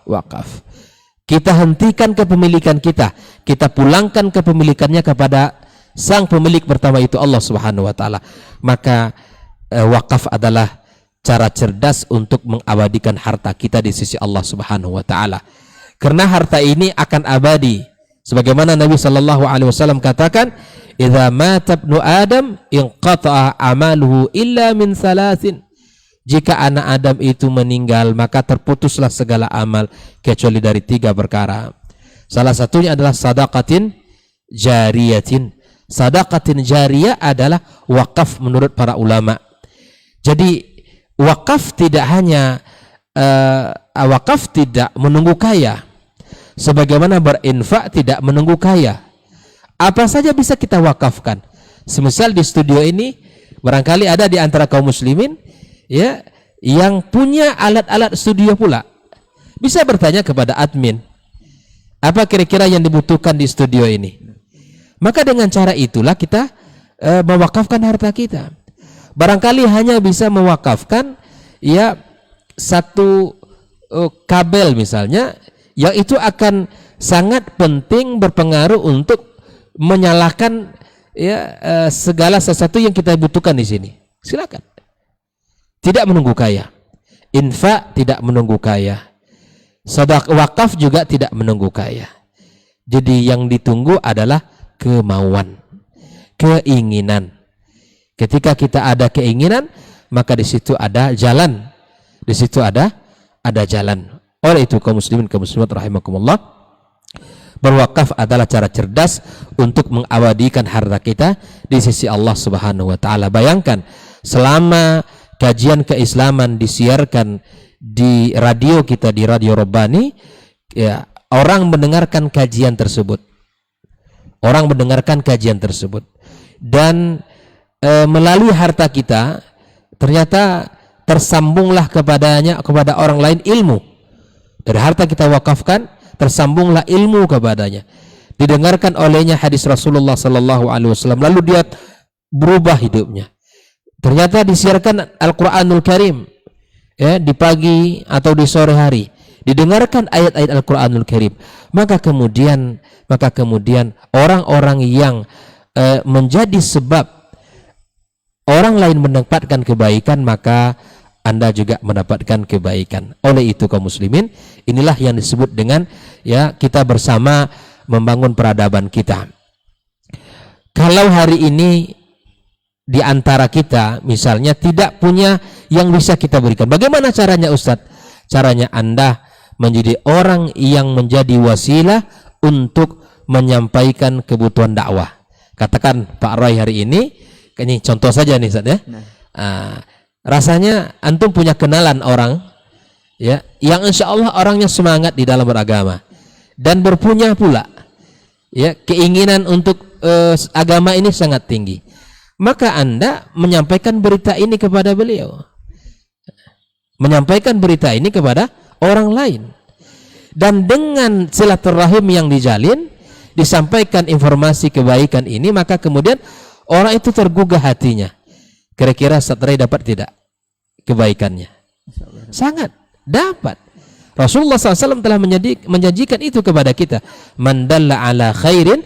wakaf. Kita hentikan kepemilikan kita pulangkan kepemilikannya kepada sang pemilik pertama, itu Allah Subhanahu wa taala. Maka wakaf adalah cara cerdas untuk mengabadikan harta kita di sisi Allah Subhanahu wa taala. Karena harta ini akan abadi. Sebagaimana Nabi sallallahu alaihi wasallam katakan, "Idza mata ibnu Adam inqata'a amaluhu illa min thalathin." Jika anak Adam itu meninggal, maka terputuslah segala amal kecuali dari 3 perkara. Salah satunya adalah sadaqatin jariyatin. Sadaqatin jariyah adalah wakaf menurut para ulama. Jadi wakaf tidak hanya wakaf tidak menunggu kaya. Sebagaimana berinfak tidak menunggu kaya. Apa saja bisa kita wakafkan. Semisal di studio ini barangkali ada di antara kaum muslimin ya yang punya alat-alat studio pula. Bisa bertanya kepada admin, apa kira-kira yang dibutuhkan di studio ini? Maka dengan cara itulah kita mewakafkan harta kita. Barangkali hanya bisa mewakafkan ya satu kabel misalnya, yang itu akan sangat penting berpengaruh untuk menyalakan ya segala sesuatu yang kita butuhkan di sini. Silakan. Tidak menunggu kaya. Infak tidak menunggu kaya. Sedekah wakaf juga tidak menunggu kaya. Jadi yang ditunggu adalah kemauan, keinginan. Ketika kita ada keinginan, maka di situ ada jalan. Di situ ada jalan. Oleh itu kaum muslimin kaum muslimat rahimakumullah, berwakaf adalah cara cerdas untuk mengabadikan harta kita di sisi Allah Subhanahu wa taala. Bayangkan selama kajian keislaman disiarkan di radio kita, di Radio Robbani, ya, orang mendengarkan kajian tersebut. Orang mendengarkan kajian tersebut. Dan melalui harta kita ternyata tersambunglah kepada orang lain ilmu. Dari harta kita wakafkan, tersambunglah ilmu kepadanya. Didengarkan olehnya hadis Rasulullah sallallahu alaihi wasallam, lalu dia berubah hidupnya. Ternyata disiarkan Al-Quranul Karim ya, di pagi atau di sore hari, didengarkan ayat-ayat Al-Quranul Karim, maka kemudian orang-orang yang menjadi sebab orang lain mendapatkan kebaikan, maka Anda juga mendapatkan kebaikan. Oleh itu kaum muslimin, inilah yang disebut dengan ya kita bersama membangun peradaban kita. Kalau hari ini di antara kita misalnya tidak punya yang bisa kita berikan, bagaimana caranya Ustadz? Caranya Anda menjadi orang yang menjadi wasilah untuk menyampaikan kebutuhan dakwah. Katakan Pak Roy hari ini contoh saja nih Ustadz ya. Rasanya antum punya kenalan orang ya yang insya Allah orangnya semangat di dalam beragama dan berpunya pula ya keinginan untuk agama ini sangat tinggi. Maka Anda menyampaikan berita ini kepada beliau, menyampaikan berita ini kepada orang lain, dan dengan silaturahim yang dijalin disampaikan informasi kebaikan ini, maka kemudian orang itu tergugah hatinya. Kira-kira Satray dapat tidak kebaikannya? Sangat dapat. Rasulullah SAW telah menjanjikan itu kepada kita. Man dalla ala khairin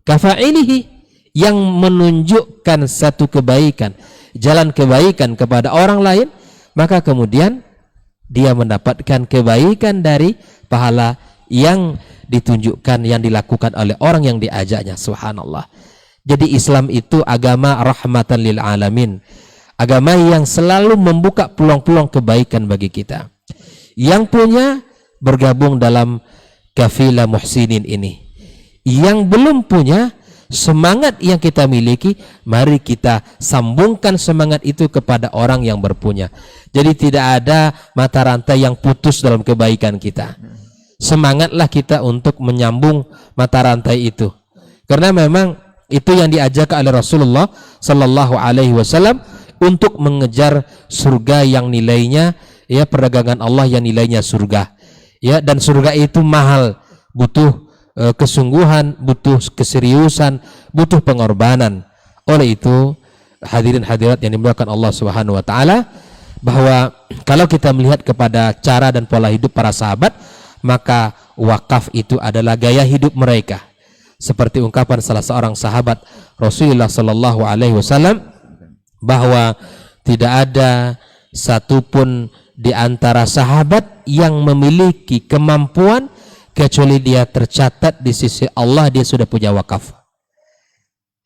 kafa'ilihi, yang menunjukkan satu kebaikan, jalan kebaikan kepada orang lain, maka kemudian dia mendapatkan kebaikan dari pahala yang ditunjukkan, yang dilakukan oleh orang yang diajaknya. Subhanallah. Jadi Islam itu agama rahmatan lil alamin, agama yang selalu membuka peluang-peluang kebaikan bagi kita. Yang punya bergabung dalam kafilah muhsinin ini. Yang belum punya, semangat yang kita miliki, mari kita sambungkan semangat itu kepada orang yang berpunya. Jadi tidak ada mata rantai yang putus dalam kebaikan kita. Semangatlah kita untuk menyambung mata rantai itu. Karena memang itu yang diajarkan oleh Rasulullah sallallahu alaihi wasallam untuk mengejar surga yang nilainya, ya, perdagangan Allah yang nilainya surga. Ya, dan surga itu mahal, butuh kesungguhan, butuh keseriusan, butuh pengorbanan. Oleh itu, hadirin hadirat yang dimuliakan Allah Subhanahu wa taala, bahwa kalau kita melihat kepada cara dan pola hidup para sahabat, maka wakaf itu adalah gaya hidup mereka. Seperti ungkapan salah seorang sahabat Rasulullah sallallahu alaihi wasallam, bahwa tidak ada satupun di antara sahabat yang memiliki kemampuan kecuali dia tercatat di sisi Allah, dia sudah punya wakaf.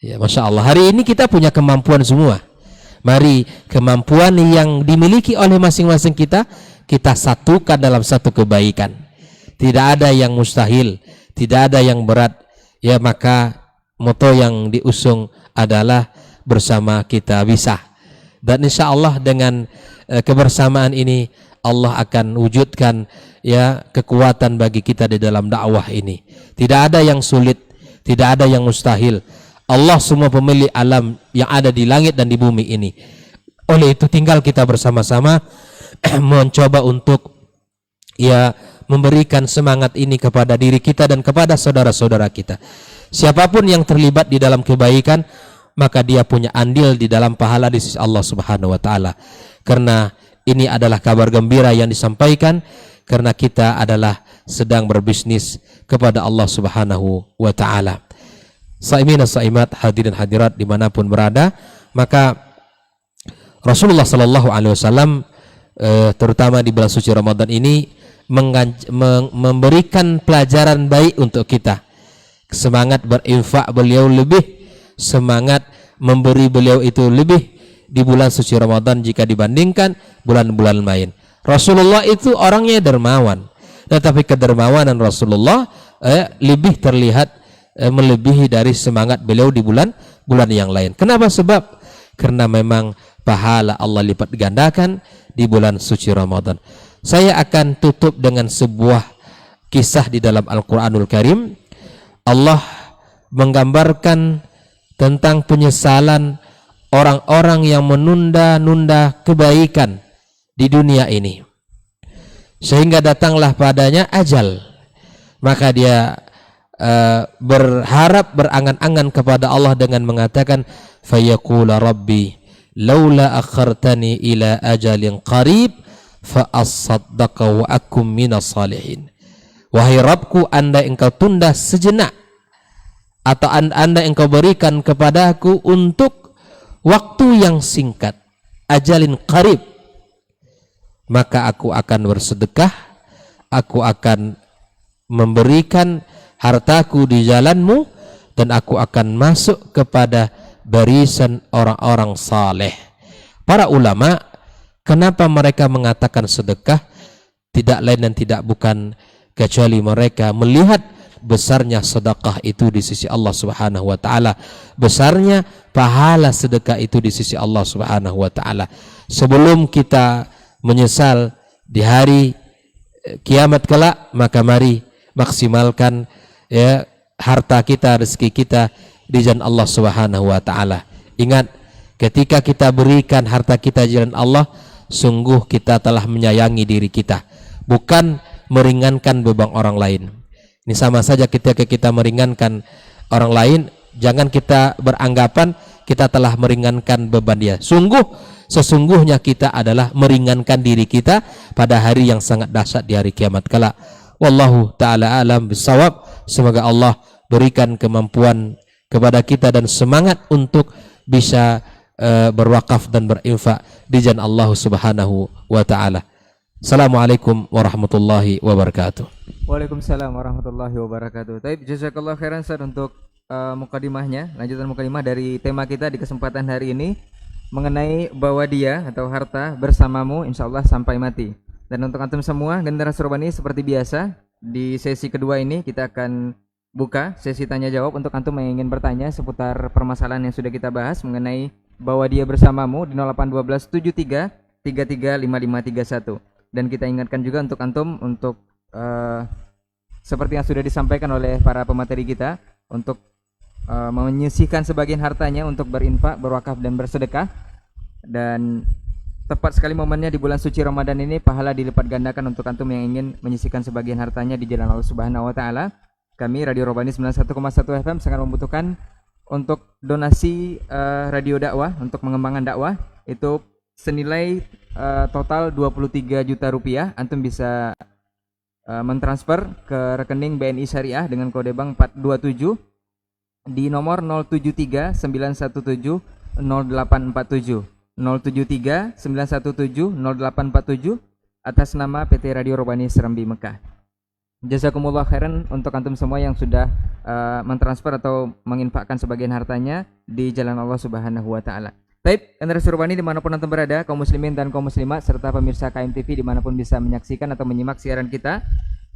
Ya, Masya Allah, hari ini kita punya kemampuan semua. Mari kemampuan yang dimiliki oleh masing-masing kita satukan dalam satu kebaikan. Tidak ada yang mustahil, tidak ada yang berat. Ya, maka moto yang diusung adalah bersama kita bisa. Dan insya Allah dengan kebersamaan ini Allah akan wujudkan, ya, kekuatan bagi kita di dalam dakwah ini. Tidak ada yang sulit, tidak ada yang mustahil. Allah semua pemilik alam yang ada di langit dan di bumi ini. Oleh itu tinggal kita bersama-sama mencoba untuk, ya, memberikan semangat ini kepada diri kita dan kepada saudara-saudara kita. Siapapun yang terlibat di dalam kebaikan, maka dia punya andil di dalam pahala di sisi Allah Subhanahu wa taala. Karena ini adalah kabar gembira yang disampaikan, karena kita adalah sedang berbisnis kepada Allah Subhanahu wa taala. Saimin saimat, hadirin hadirat dimanapun berada, maka Rasulullah sallallahu alaihi wasallam terutama di bulan suci Ramadan ini memberikan pelajaran baik untuk kita. Semangat berinfak beliau lebih, semangat memberi beliau itu lebih di bulan suci Ramadan jika dibandingkan bulan-bulan lain. Rasulullah itu orangnya dermawan, tetapi kedermawanan Rasulullah lebih terlihat melebihi dari semangat beliau di bulan-bulan yang lain. Kenapa? Sebab karena memang pahala Allah lipat gandakan di bulan suci Ramadan. Saya akan tutup dengan sebuah kisah di dalam Al-Quranul Karim. Allah menggambarkan tentang penyesalan orang-orang yang menunda-nunda kebaikan di dunia ini, sehingga datanglah padanya ajal. Maka dia berharap, berangan-angan kepada Allah dengan mengatakan, fayaqula rabbi laula akhartani ila ajalin qarib fa as-saddaqa wa akum minas salihin. Wahai Rabbku, andai engkau tunda sejenak, atau andai engkau berikan kepadaku untuk waktu yang singkat, ajalin qarib, maka aku akan bersedekah, aku akan memberikan hartaku di jalanmu, dan aku akan masuk kepada barisan orang-orang saleh. Para ulama, kenapa mereka mengatakan sedekah? Tidak lain dan tidak bukan kecuali mereka melihat besarnya sedekah itu di sisi Allah Subhanahu wa taala, besarnya pahala sedekah itu di sisi Allah Subhanahu wa taala. Sebelum kita menyesal di hari kiamat kelak, maka mari maksimalkan, ya, harta kita, rezeki kita di jalan Allah Subhanahu wa taala. Ingat, ketika kita berikan harta kita di jalan Allah, sungguh kita telah menyayangi diri kita, bukan meringankan beban orang lain. Ini sama saja ketika kita meringankan orang lain, jangan kita beranggapan kita telah meringankan beban dia. Sesungguhnya kita adalah meringankan diri kita pada hari yang sangat dahsyat di hari kiamat kelak. Wallahu ta'ala alam bisawab. Semoga Allah berikan kemampuan kepada kita dan semangat untuk bisa berwakaf dan berinfak di jalan Allah Subhanahu wa ta'ala. Assalamualaikum warahmatullahi wabarakatuh. Waalaikumsalam warahmatullahi wabarakatuh. Taib, jazakallah khairan Ustaz untuk mukadimahnya, lanjutan mukadimah dari tema kita di kesempatan hari ini mengenai bawa dia atau harta bersamamu insyaallah sampai mati. Dan untuk antum semua generasi Robani seperti biasa di sesi kedua ini kita akan buka sesi tanya jawab untuk antum yang ingin bertanya seputar permasalahan yang sudah kita bahas mengenai bawa dia bersamamu di 0812 73 33 5531. Dan kita ingatkan juga untuk antum untuk seperti yang sudah disampaikan oleh para pemateri kita untuk menyisihkan sebagian hartanya untuk berinfak, berwakaf dan bersedekah. Dan tepat sekali momennya di bulan suci Ramadan ini, pahala dilipat gandakan untuk antum yang ingin menyisihkan sebagian hartanya di jalan Allah Subhanahu wa taala. Kami Radio Robani 91,1 FM sangat membutuhkan untuk donasi radio dakwah untuk mengembangkan dakwah itu senilai total 23 juta rupiah. Antum bisa mentransfer ke rekening BNI Syariah dengan kode bank 427 di nomor 073 917 0847 073 917 0847 atas nama PT Radio Robani Serambi Mekah. Jazakumullah khairan untuk antum semua yang sudah mentransfer atau menginfakkan sebagian hartanya di jalan Allah Subhanahu wa taala. Baik, generasi Robani dimanapun antum berada, kaum muslimin dan kaum muslimat serta pemirsa KMTV dimanapun bisa menyaksikan atau menyimak siaran kita,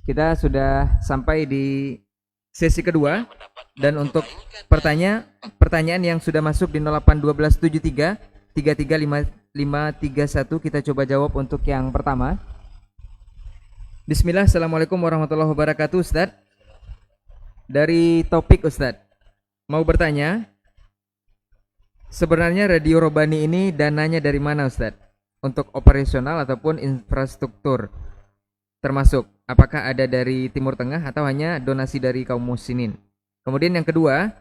kita sudah sampai di sesi kedua. Dan untuk pertanyaan yang sudah masuk di 081273 335531 kita coba jawab untuk yang pertama. Bismillah, assalamualaikum warahmatullahi wabarakatuh Ustaz. Dari topik Ustaz, mau bertanya, sebenarnya Radio Robani ini dananya dari mana Ustaz? Untuk operasional ataupun infrastruktur, termasuk apakah ada dari Timur Tengah atau hanya donasi dari kaum muslimin? Kemudian yang kedua,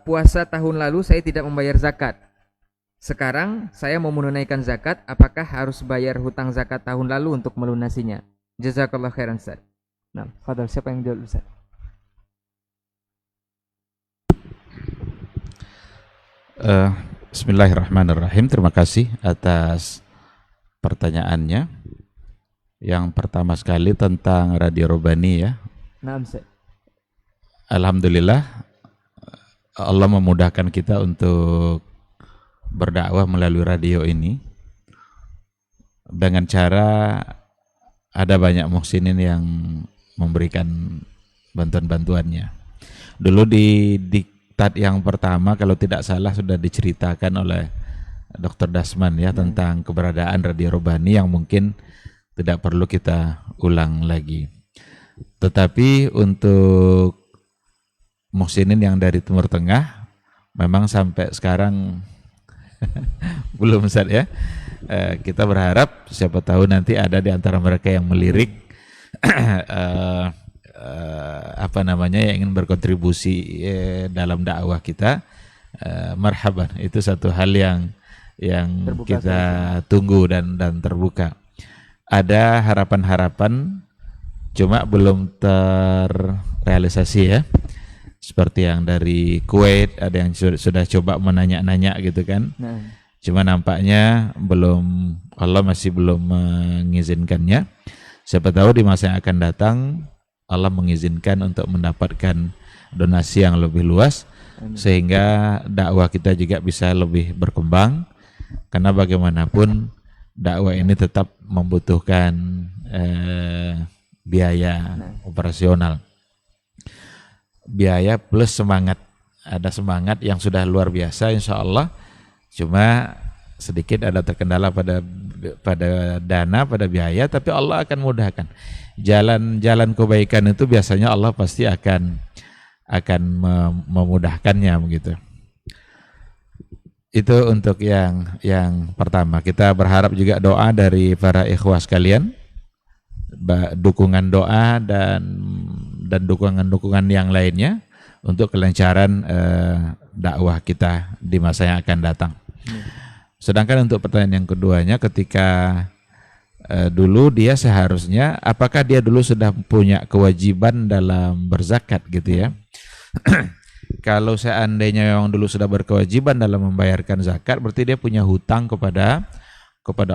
puasa tahun lalu saya tidak membayar zakat. Sekarang saya mau menunaikan zakat, apakah harus bayar hutang zakat tahun lalu untuk melunasinya? Jazakallah khairan Ustaz. Nah, fadal, siapa yang jawab Ustaz? Bismillahirrahmanirrahim. Terima kasih atas pertanyaannya. Yang pertama sekali tentang Radio Robani ya. Nah, Ustaz. Alhamdulillah Allah memudahkan kita untuk berdakwah melalui radio ini dengan cara ada banyak muhsinin yang memberikan bantuan-bantuannya. Dulu di diktat yang pertama kalau tidak salah sudah diceritakan oleh Dr. Dasman ya tentang keberadaan Radio Robani yang mungkin tidak perlu kita ulang lagi. Tetapi untuk muhsinin yang dari Timur Tengah memang sampai sekarang belum Ustaz ya. Kita berharap siapa tahu nanti ada di antara mereka yang melirik yang ingin berkontribusi dalam dakwah kita. Marhaban, itu satu hal yang terbuka kita tunggu dan terbuka. Ada harapan-harapan cuma belum terrealisasi ya. Seperti yang dari Kuwait, ada yang sudah coba menanya-nanya gitu kan. Cuma nampaknya Allah masih belum mengizinkannya. Siapa tahu di masa yang akan datang Allah mengizinkan untuk mendapatkan donasi yang lebih luas. Sehingga dakwah kita juga bisa lebih berkembang. Karena bagaimanapun dakwah ini tetap membutuhkan biaya operasional. Biaya plus semangat. Ada semangat yang sudah luar biasa insya Allah. Cuma sedikit ada terkendala pada dana, pada biaya, tapi Allah akan mudahkan. Jalan kebaikan itu biasanya Allah pasti akan memudahkannya begitu. Itu untuk yang pertama. Kita berharap juga doa dari para ikhwah sekalian, dukungan doa dan dukungan yang lainnya untuk kelancaran dakwah kita di masa yang akan datang. Sedangkan untuk pertanyaan yang keduanya, ketika dulu dia seharusnya, apakah dia dulu sudah punya kewajiban dalam berzakat gitu ya? Kalau seandainya memang dulu sudah berkewajiban dalam membayarkan zakat, berarti dia punya hutang kepada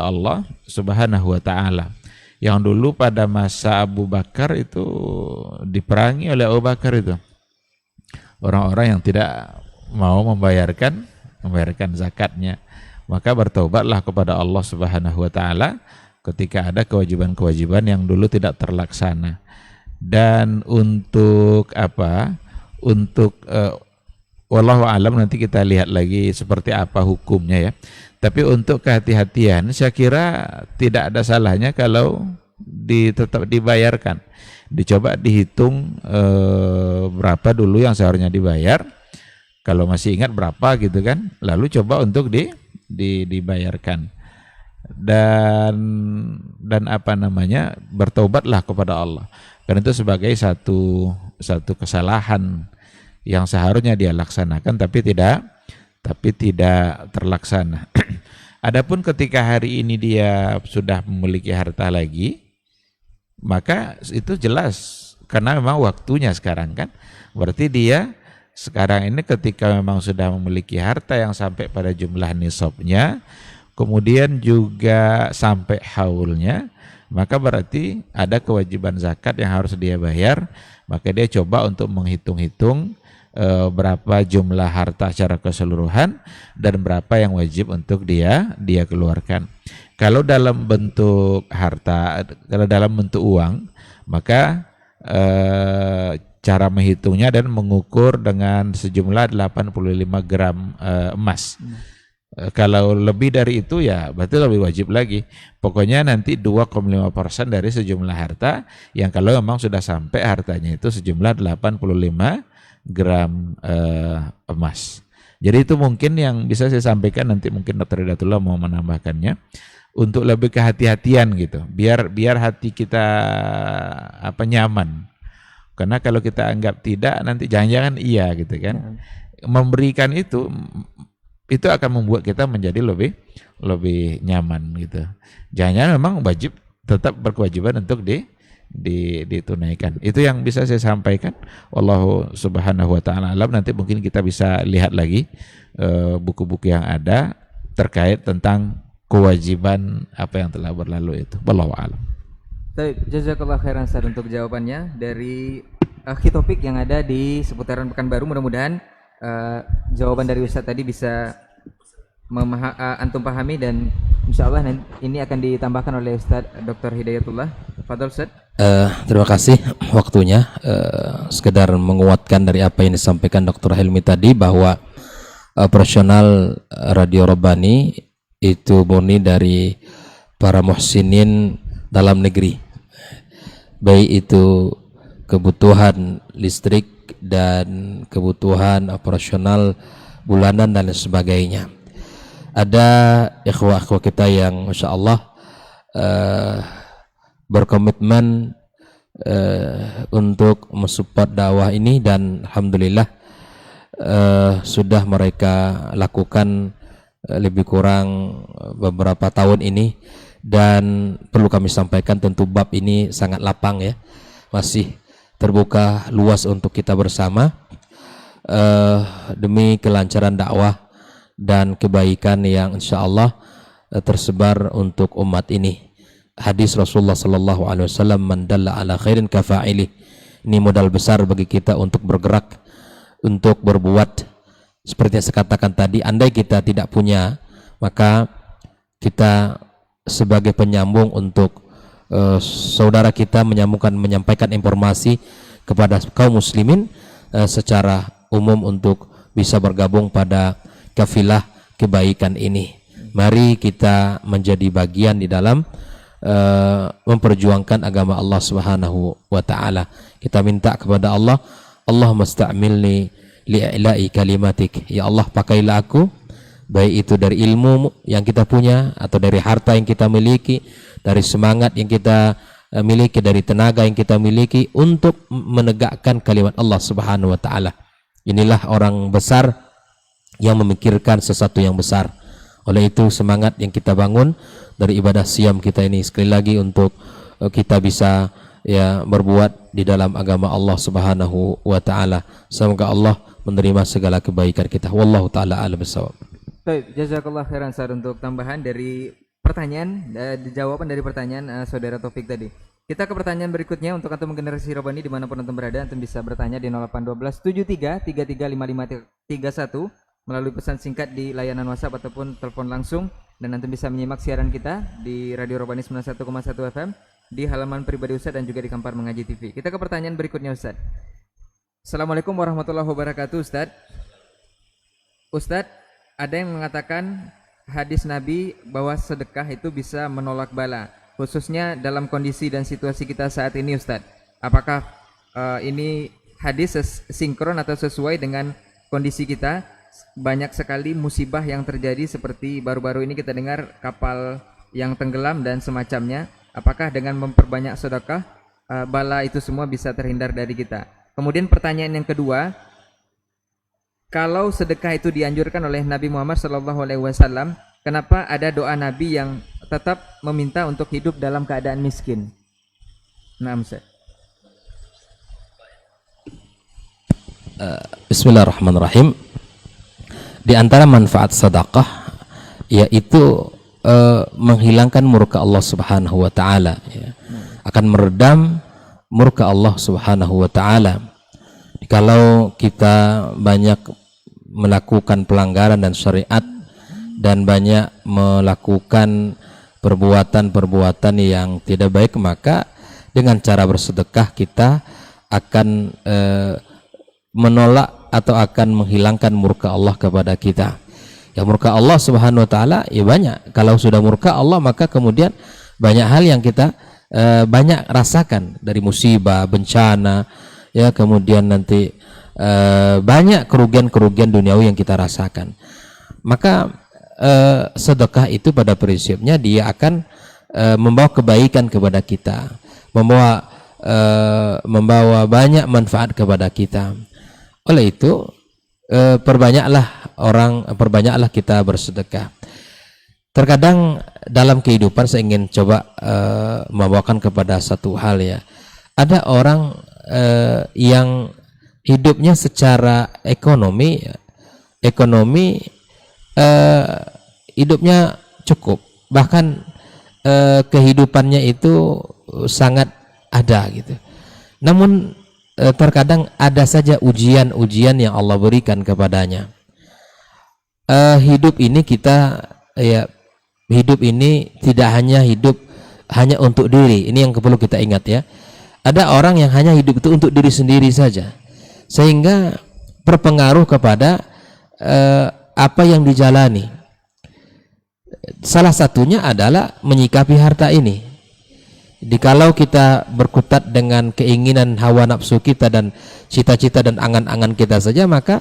Allah Subhanahu wa taala. Yang dulu pada masa Abu Bakar itu diperangi oleh Abu Bakar itu. Orang-orang yang tidak mau membayarkan zakatnya. Maka bertobatlah kepada Allah Subhanahu wa taala ketika ada kewajiban-kewajiban yang dulu tidak terlaksana. Dan untuk wallahu alam, nanti kita lihat lagi seperti apa hukumnya ya. Tapi untuk kehati-hatian, saya kira tidak ada salahnya kalau tetap dibayarkan. Dicoba dihitung berapa dulu yang seharusnya dibayar. Kalau masih ingat berapa gitu kan, lalu coba untuk dibayarkan. Dan bertobatlah kepada Allah. Karena itu sebagai satu kesalahan yang seharusnya dia laksanakan tapi tidak terlaksana. Adapun ketika hari ini dia sudah memiliki harta lagi, maka itu jelas karena memang waktunya sekarang kan. Berarti dia sekarang ini ketika memang sudah memiliki harta yang sampai pada jumlah nisabnya, kemudian juga sampai haulnya, maka berarti ada kewajiban zakat yang harus dia bayar. Maka dia coba untuk menghitung-hitung berapa jumlah harta secara keseluruhan dan berapa yang wajib untuk dia keluarkan. Kalau dalam bentuk harta, kalau dalam bentuk uang, maka cara menghitungnya dan mengukur dengan sejumlah 85 gram emas. Kalau lebih dari itu ya berarti lebih wajib lagi. Pokoknya nanti 2,5% dari sejumlah harta yang kalau memang sudah sampai hartanya itu sejumlah 85 gram emas. Jadi itu mungkin yang bisa saya sampaikan, nanti mungkin Dr. Hidayatullah mau menambahkannya untuk lebih kehati-hatian gitu. Biar hati kita nyaman. Karena kalau kita anggap tidak, nanti jangan-jangan iya gitu kan. Memberikan itu akan membuat kita menjadi lebih nyaman gitu. Jangan-jangan memang wajib, tetap berkewajiban untuk ditunaikan. Itu yang bisa saya sampaikan. Wallahu subhanahu wa ta'ala alam. Nanti mungkin kita bisa lihat lagi buku-buku yang ada terkait tentang kewajiban apa yang telah berlalu itu. Wallahu alam. Baik, jazakallah khairan Ustaz untuk jawabannya dari akhir topik yang ada di seputaran Pekanbaru. Mudah-mudahan jawaban dari Ustaz tadi bisa antum pahami, dan insyaallah ini akan ditambahkan oleh Ustaz Dr. Hidayatullah. Fadhol Ustaz. Terima kasih waktunya. Sekedar menguatkan dari apa yang disampaikan Dr. Helmi tadi, bahwa operasional Radio Rabbani itu murni dari para muhsinin dalam negeri, baik itu kebutuhan listrik dan kebutuhan operasional bulanan dan sebagainya. Ada ikhwah-ikhwah kita yang Masya Allah berkomitmen untuk mensupport dakwah ini, dan Alhamdulillah sudah mereka lakukan lebih kurang beberapa tahun ini. Dan perlu kami sampaikan, tentu bab ini sangat lapang ya, masih terbuka luas untuk kita bersama demi kelancaran dakwah dan kebaikan yang insya Allah tersebar untuk umat ini. Hadis Rasulullah sallallahu alaihi wasallam, man dalla ala khairin kafa'ili. Ini modal besar bagi kita untuk bergerak, untuk berbuat. Seperti yang saya katakan tadi, andai kita tidak punya, maka kita sebagai penyambung untuk saudara kita menyampaikan informasi kepada kaum muslimin secara umum untuk bisa bergabung pada kafilah kebaikan ini. Mari kita menjadi bagian di dalam memperjuangkan agama Allah Subhanahu wa taala. Kita minta kepada Allah, Allahumma sta'milni li'ila'i kalimatik. Ya Allah, pakailah aku, baik itu dari ilmu yang kita punya atau dari harta yang kita miliki, dari semangat yang kita miliki, dari tenaga yang kita miliki untuk menegakkan kalimat Allah Subhanahu wa taala. Inilah orang besar yang memikirkan sesuatu yang besar. Oleh itu semangat yang kita bangun dari ibadah siam kita ini sekali lagi untuk kita bisa ya berbuat di dalam agama Allah Subhanahu wa taala. Semoga Allah menerima segala kebaikan kita. Wallahu taala a'lam bissawab. Baik, jazakallah khairan Ustaz untuk tambahan dari pertanyaan, jawaban dari pertanyaan saudara Taufik tadi. Kita ke pertanyaan berikutnya untuk antum generasi Robani dimanapun antum berada, antum bisa bertanya di 0812 73 33 5531 melalui pesan singkat di layanan WhatsApp ataupun telepon langsung, dan antum bisa menyimak siaran kita di Radio Robani 91,1 FM di halaman pribadi Ustadz dan juga di Kampar Mengaji TV. Kita ke pertanyaan berikutnya Ustadz. Assalamualaikum warahmatullahi wabarakatuh Ustadz. Ustadz, ada yang mengatakan hadis Nabi bahwa sedekah itu bisa menolak bala, khususnya dalam kondisi dan situasi kita saat ini Ustadz. Apakah ini hadis sinkron atau sesuai dengan kondisi kita? Banyak sekali musibah yang terjadi seperti baru-baru ini kita dengar kapal yang tenggelam dan semacamnya. Apakah dengan memperbanyak sedekah bala itu semua bisa terhindar dari kita? Kemudian pertanyaan yang kedua, kalau sedekah itu dianjurkan oleh Nabi Muhammad SAW, kenapa ada doa Nabi yang tetap meminta untuk hidup dalam keadaan miskin? Nah, Ustaz. Bismillahirrahmanirrahim. Di antara manfaat sedekah yaitu menghilangkan murka Allah Subhanahu wa taala, ya. Akan meredam murka Allah Subhanahu wa taala. Kalau kita banyak melakukan pelanggaran dan syariat dan banyak melakukan perbuatan-perbuatan yang tidak baik, maka dengan cara bersedekah kita akan menolak atau akan menghilangkan murka Allah kepada kita. Ya, murka Allah Subhanahu wa taala ya banyak. Kalau sudah murka Allah, maka kemudian banyak hal yang kita banyak rasakan, dari musibah, bencana, ya, kemudian nanti banyak kerugian-kerugian duniawi yang kita rasakan. Maka sedekah itu pada prinsipnya dia akan membawa kebaikan kepada kita, membawa banyak manfaat kepada kita. Oleh itu perbanyaklah kita bersedekah. Terkadang dalam kehidupan saya ingin coba membawakan kepada satu hal, ya. Ada orang yang hidupnya secara ekonomi hidupnya cukup, bahkan kehidupannya itu sangat ada gitu. Namun terkadang ada saja ujian-ujian yang Allah berikan kepadanya. Hidup ini tidak hanya hidup hanya untuk diri. Ini yang perlu kita ingat, ya. Ada orang yang hanya hidup itu untuk diri sendiri saja, sehingga berpengaruh kepada apa yang dijalani. Salah satunya adalah menyikapi harta ini. Jikalau kita berkutat dengan keinginan hawa nafsu kita dan cita-cita dan angan-angan kita saja, maka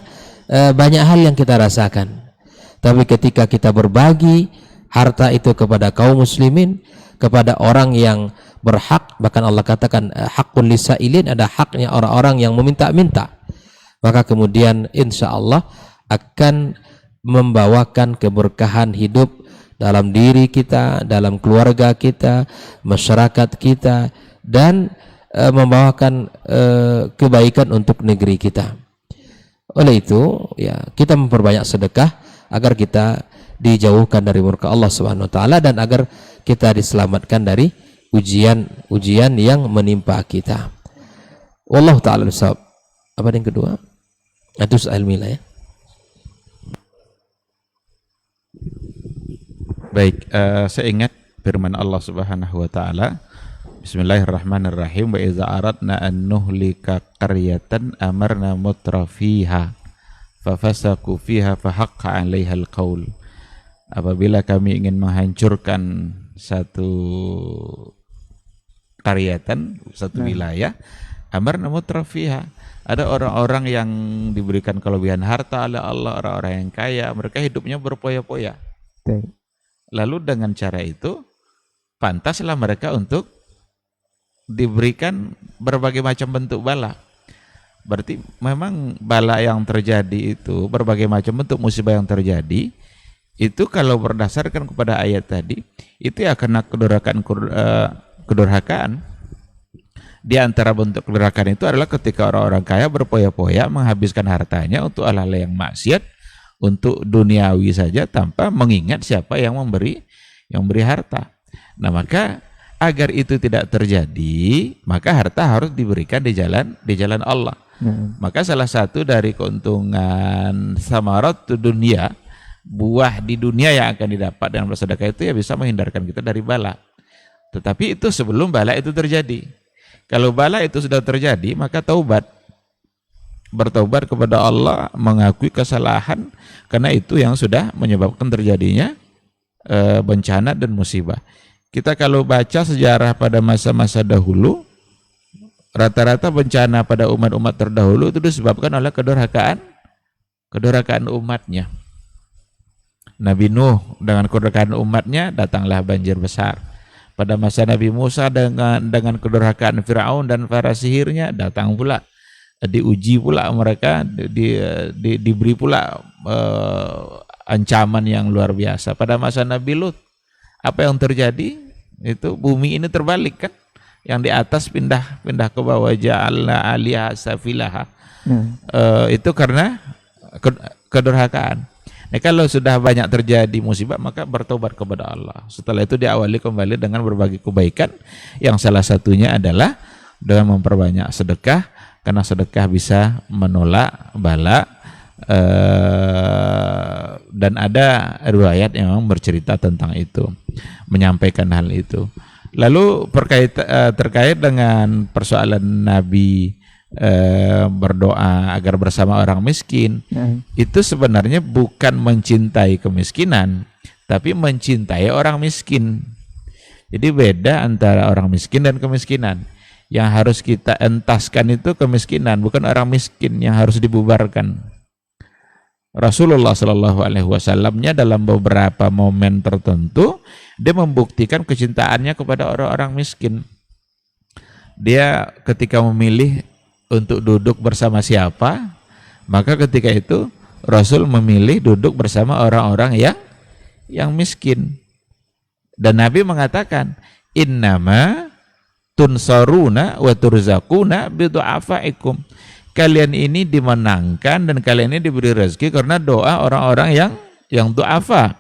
banyak hal yang kita rasakan. Tapi ketika kita berbagi harta itu kepada kaum muslimin, kepada orang yang berhak, bahkan Allah katakan hakul lisailin, ada haknya orang-orang yang meminta-minta, maka kemudian insya Allah akan membawakan keberkahan hidup dalam diri kita, dalam keluarga kita, masyarakat kita, dan membawakan kebaikan untuk negeri kita. Oleh itu, ya, kita memperbanyak sedekah agar kita dijauhkan dari murka Allah Subhanahu wa taala dan agar kita diselamatkan dari ujian-ujian yang menimpa kita. Wallahu taala bisawab. Apa yang kedua? Itu ilmiah, ya. Baik, saya ingat firman Allah Subhanahu wa taala, Bismillahirrahmanirrahim, wa iza aradna an nuhlika qaryatan amarna mutrafiha fafasaku fiha fahaqqa 'alaihal qaul. Apabila kami ingin menghancurkan satu qaryatan, satu wilayah, amarna mutrafiha, ada orang-orang yang diberikan kelebihan harta oleh Allah, orang-orang yang kaya, mereka hidupnya berpoya-poya. Lalu dengan cara itu pantaslah mereka untuk diberikan berbagai macam bentuk bala. Berarti memang bala yang terjadi itu, berbagai macam bentuk musibah yang terjadi itu, kalau berdasarkan kepada ayat tadi, itu ya karena kedurhakaan. Di antara bentuk kedurhakaan itu adalah ketika orang-orang kaya berpoya-poya menghabiskan hartanya untuk hal-hal yang maksiat, untuk duniawi saja tanpa mengingat siapa yang memberi yang beri harta. Nah, maka agar itu tidak terjadi, maka harta harus diberikan di jalan Allah. Maka salah satu dari keuntungan samarat dunia, buah di dunia yang akan didapat dengan bersedekah itu ya bisa menghindarkan kita dari bala. Tetapi itu sebelum bala itu terjadi. Kalau bala itu sudah terjadi, maka taubat. Bertaubat kepada Allah, mengakui kesalahan, karena itu yang sudah menyebabkan terjadinya bencana dan musibah. Kita kalau baca sejarah pada masa-masa dahulu, rata-rata bencana pada umat-umat terdahulu itu disebabkan oleh kedurhakaan umatnya. Nabi Nuh dengan kedurhakaan umatnya datanglah banjir besar. Pada masa Nabi Musa dengan kedurhakaan Fir'aun dan para sihirnya datang pula, diuji pula mereka, diberi pula ancaman yang luar biasa. Pada masa Nabi Lut, apa yang terjadi? Itu bumi ini terbalik kan, yang di atas pindah ke bawah, ja'alna 'aliyaha safilaha. Itu karena kedurhakaan. Nah, kalau sudah banyak terjadi musibah, maka bertobat kepada Allah. Setelah itu diawali kembali dengan berbagai kebaikan, yang salah satunya adalah dengan memperbanyak sedekah, karena sedekah bisa menolak bala. Dan ada riwayat yang memang bercerita tentang itu, menyampaikan hal itu. Lalu terkait dengan persoalan Nabi berdoa agar bersama orang miskin, itu sebenarnya bukan mencintai kemiskinan, tapi mencintai orang miskin. Jadi beda antara orang miskin dan kemiskinan. Yang harus kita entaskan itu kemiskinan, bukan orang miskin yang harus dibubarkan. Rasulullah Shallallahu Alaihi Wasallamnya dalam beberapa momen tertentu dia membuktikan kecintaannya kepada orang-orang miskin. Dia ketika memilih untuk duduk bersama siapa, maka ketika itu Rasul memilih duduk bersama orang-orang yang miskin. Dan Nabi mengatakan, innama tunsaruna wa turzakuna bidu'afaikum. Kalian ini dimenangkan dan kalian ini diberi rezeki karena doa orang-orang yang du'afa,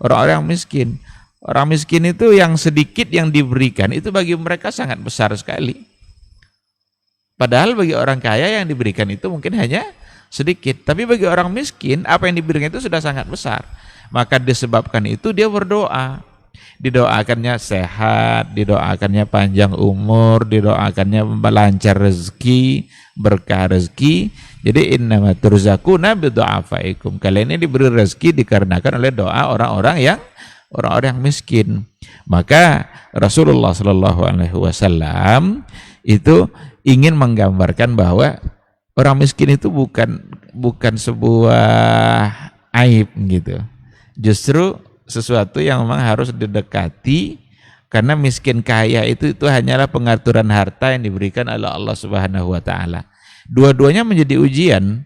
orang-orang miskin. Orang miskin itu yang sedikit yang diberikan itu bagi mereka sangat besar sekali. Padahal bagi orang kaya yang diberikan itu mungkin hanya sedikit, tapi bagi orang miskin apa yang diberikan itu sudah sangat besar. Maka disebabkan itu dia berdoa. Didoakannya sehat, didoakannya panjang umur, didoakannya lancar rezeki, berkah rezeki. Jadi innama turzakuna bidu'afaikum. Kalian ini diberi rezeki dikarenakan oleh doa orang-orang yang miskin. Maka Rasulullah Shallallahu Alaihi Wasallam itu ingin menggambarkan bahwa orang miskin itu bukan sebuah aib gitu. Justru sesuatu yang memang harus didekati, karena miskin kaya itu hanyalah pengaturan harta yang diberikan oleh Allah Subhanahu wa taala. Dua-duanya menjadi ujian.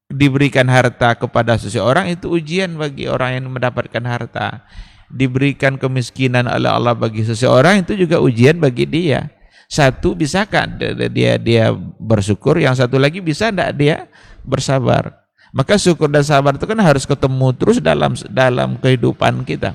Diberikan harta kepada seseorang itu ujian bagi orang yang mendapatkan harta. Diberikan kemiskinan oleh Allah bagi seseorang itu juga ujian bagi dia. Satu bisakah dia bersyukur, yang satu lagi bisa enggak dia bersabar. Maka syukur dan sabar itu kan harus ketemu terus dalam kehidupan kita.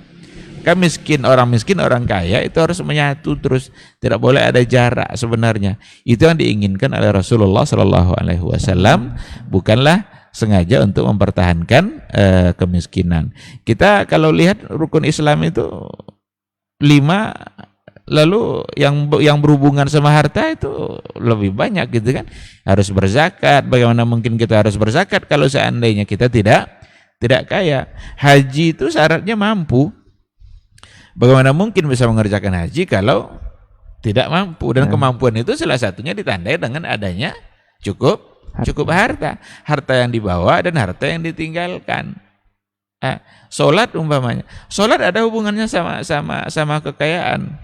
Kan orang miskin, orang kaya itu harus menyatu terus, tidak boleh ada jarak sebenarnya. Itu yang diinginkan oleh Rasulullah Shallallahu Alaihi Wasallam, bukanlah sengaja untuk mempertahankan kemiskinan. Kita kalau lihat rukun Islam itu 5. Lalu yang berhubungan sama harta itu lebih banyak gitu kan. Harus berzakat. Bagaimana mungkin kita harus berzakat kalau seandainya kita tidak kaya? Haji itu syaratnya mampu. Bagaimana mungkin bisa mengerjakan haji kalau tidak mampu? Dan kemampuan itu salah satunya ditandai dengan adanya cukup harta. Harta yang dibawa dan harta yang ditinggalkan. Sholat umpamanya. Sholat ada hubungannya sama kekayaan.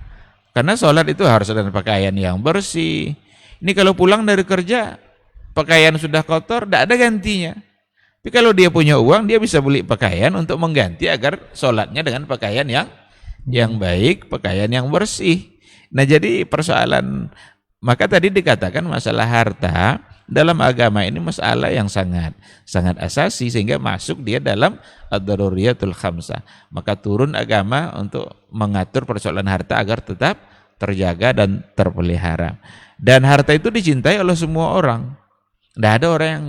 Karena sholat itu harus dengan pakaian yang bersih. Ini kalau pulang dari kerja, pakaian sudah kotor, tidak ada gantinya. Tapi kalau dia punya uang, dia bisa beli pakaian untuk mengganti agar sholatnya dengan pakaian yang baik, pakaian yang bersih. Nah jadi persoalan, maka tadi dikatakan masalah harta dalam agama ini masalah yang sangat asasi, sehingga masuk dia dalam ad-daruriyatul khamsah. Maka turun agama untuk mengatur persoalan harta agar tetap terjaga dan terpelihara. Dan harta itu dicintai oleh semua orang. Tidak ada orang yang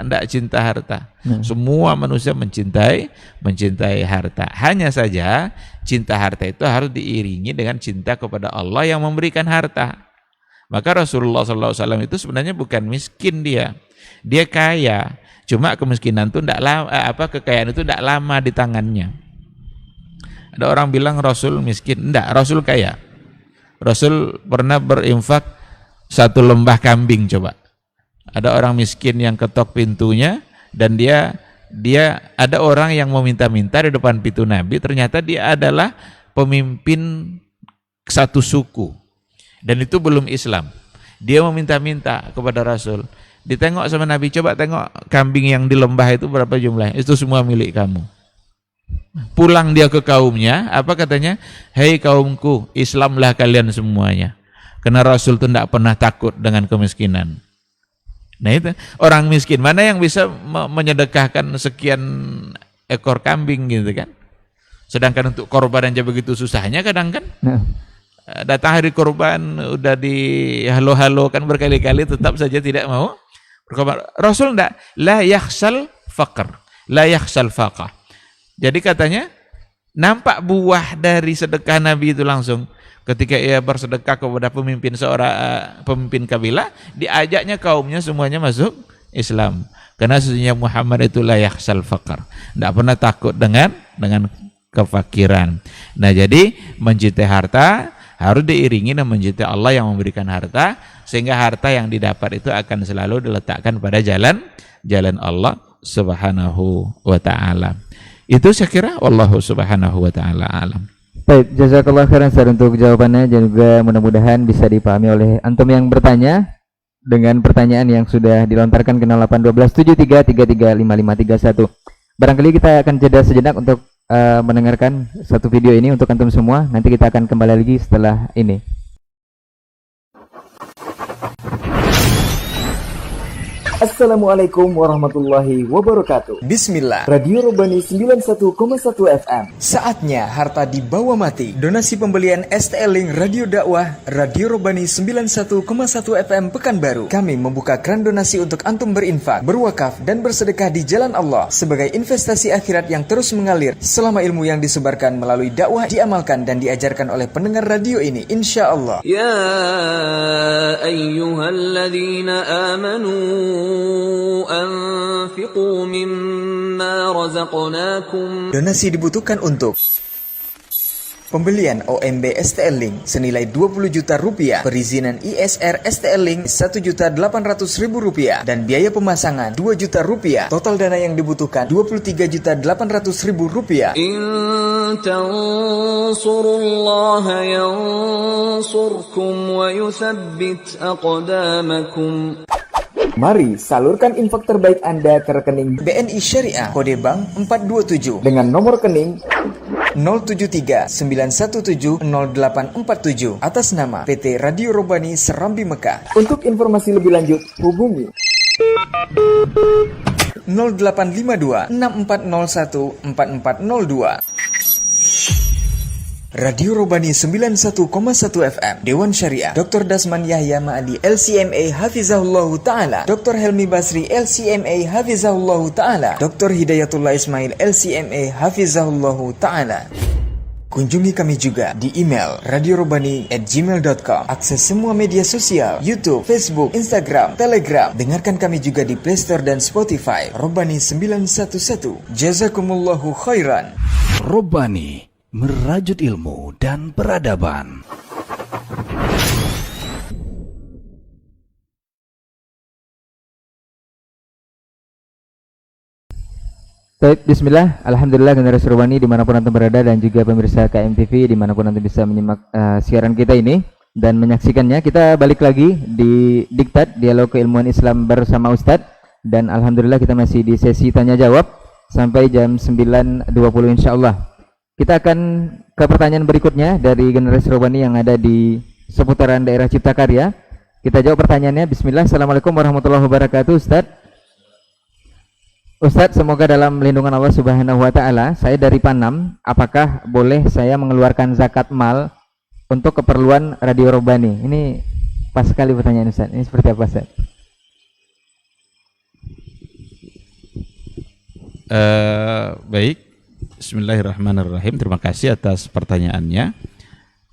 tidak cinta harta. Semua manusia mencintai harta. Hanya saja cinta harta itu harus diiringi dengan cinta kepada Allah yang memberikan harta. Maka Rasulullah SAW itu sebenarnya bukan miskin dia kaya. Cuma kemiskinan itu kekayaan itu tidak lama di tangannya. Ada orang bilang Rasul miskin. Tidak, Rasul kaya. Rasul pernah berinfak 1 lembah kambing coba. Ada orang miskin yang ketok pintunya dan dia ada orang yang meminta-minta di depan pintu Nabi, ternyata dia adalah pemimpin satu suku dan itu belum Islam. Dia meminta-minta kepada Rasul. Ditengok sama Nabi, coba tengok kambing yang di lembah itu berapa jumlahnya, itu semua milik kamu. Pulang dia ke kaumnya, apa katanya? Hei kaumku, Islamlah kalian semuanya. Karena Rasul itu tidak pernah takut dengan kemiskinan. Nah itu, orang miskin mana yang bisa menyedekahkan sekian ekor kambing gitu kan? Sedangkan untuk korban aja begitu susahnya kadang kan? Datang hari korban udah dihalo-halo kan berkali-kali tetap saja tidak mau berkorban. Rasul enggak, la yakhsal faqr, la yakhsal faqah. Jadi katanya nampak buah dari sedekah Nabi itu langsung. Ketika ia bersedekah kepada pemimpin kabilah, diajaknya kaumnya semuanya masuk Islam. Karena sesungguhnya Muhammad itu la yakhsal faqr, tidak pernah takut dengan kefakiran. Nah, jadi mencintai harta harus diiringi dengan mencintai Allah yang memberikan harta, sehingga harta yang didapat itu akan selalu diletakkan pada jalan Allah Subhanahu wa taala. Itu saya kira Allah Subhanahu wa taala alam. Baik, jazakallah khairan Ustaz untuk jawabannya, dan juga mudah-mudahan bisa dipahami oleh antum yang bertanya dengan pertanyaan yang sudah dilontarkan ke 081273335531. Barangkali kita akan jeda sejenak untuk mendengarkan satu video ini untuk antum semua. Nanti kita akan kembali lagi setelah ini. Assalamualaikum warahmatullahi wabarakatuh. Bismillah. Radio Robani 91,1 FM. Saatnya harta dibawa mati. Donasi pembelian STL Link Radio Dakwah Radio Robani 91,1 FM Pekanbaru. Kami membuka keran donasi untuk antum berinfak, berwakaf dan bersedekah di jalan Allah sebagai investasi akhirat yang terus mengalir selama ilmu yang disebarkan melalui dakwah diamalkan dan diajarkan oleh pendengar radio ini, insya Allah. Ya ayyuhalladzina amanu anfiqu mimma razaqnakum. Donasi dibutuhkan untuk pembelian OMB STL Link senilai 20 juta rupiah, perizinan ISR STL Link 1.800.000 rupiah, dan biaya pemasangan 2 juta rupiah. Total dana yang dibutuhkan 23.800.000 rupiah. In tansurullaha yansurkum wa yuthabbit aqdamakum. Mari salurkan infak terbaik Anda ke rekening BNI Syariah kode bank 427 dengan nomor rekening 073-917-0847 atas nama PT Radio Robani Serambi Mekah. Untuk informasi lebih lanjut hubungi 0852-6401-4402. Radio Robani 91,1 FM Dewan Syariah Dr. Dasman Yahya Ma'adi LCMA Hafizahullahu Ta'ala, Dr. Helmi Basri LCMA Hafizahullahu Ta'ala, Dr. Hidayatullah Ismail LCMA Hafizahullahu Ta'ala. Kunjungi kami juga di email radiorobani@gmail.com. Akses semua media sosial, YouTube, Facebook, Instagram, Telegram. Dengarkan kami juga di Play Store dan Spotify. Robani 911. Jazakumullahu khairan. Robani, merajut ilmu dan peradaban. Baik, bismillah, alhamdulillah generasi Robani dimanapun antum berada, dan juga pemirsa KMTV dimanapun antum bisa menyimak siaran kita ini dan menyaksikannya. Kita balik lagi di Diktat Dialog Keilmuan Islam bersama Ustadz, dan alhamdulillah kita masih di sesi tanya jawab sampai jam 9.20 insyaallah. Kita akan ke pertanyaan berikutnya dari generasi Robani yang ada di seputaran daerah Cipta Karya. Kita jawab pertanyaannya. Bismillah. Assalamualaikum warahmatullahi wabarakatuh, Ustadz. Ustadz, semoga dalam lindungan Allah Subhanahu wa taala. Saya dari Panam. Apakah boleh saya mengeluarkan zakat mal untuk keperluan Radio Robbani? Ini pas sekali pertanyaan Ustadz. Ini seperti apa, Ustadz? Baik. Bismillahirrahmanirrahim. Terima kasih atas pertanyaannya.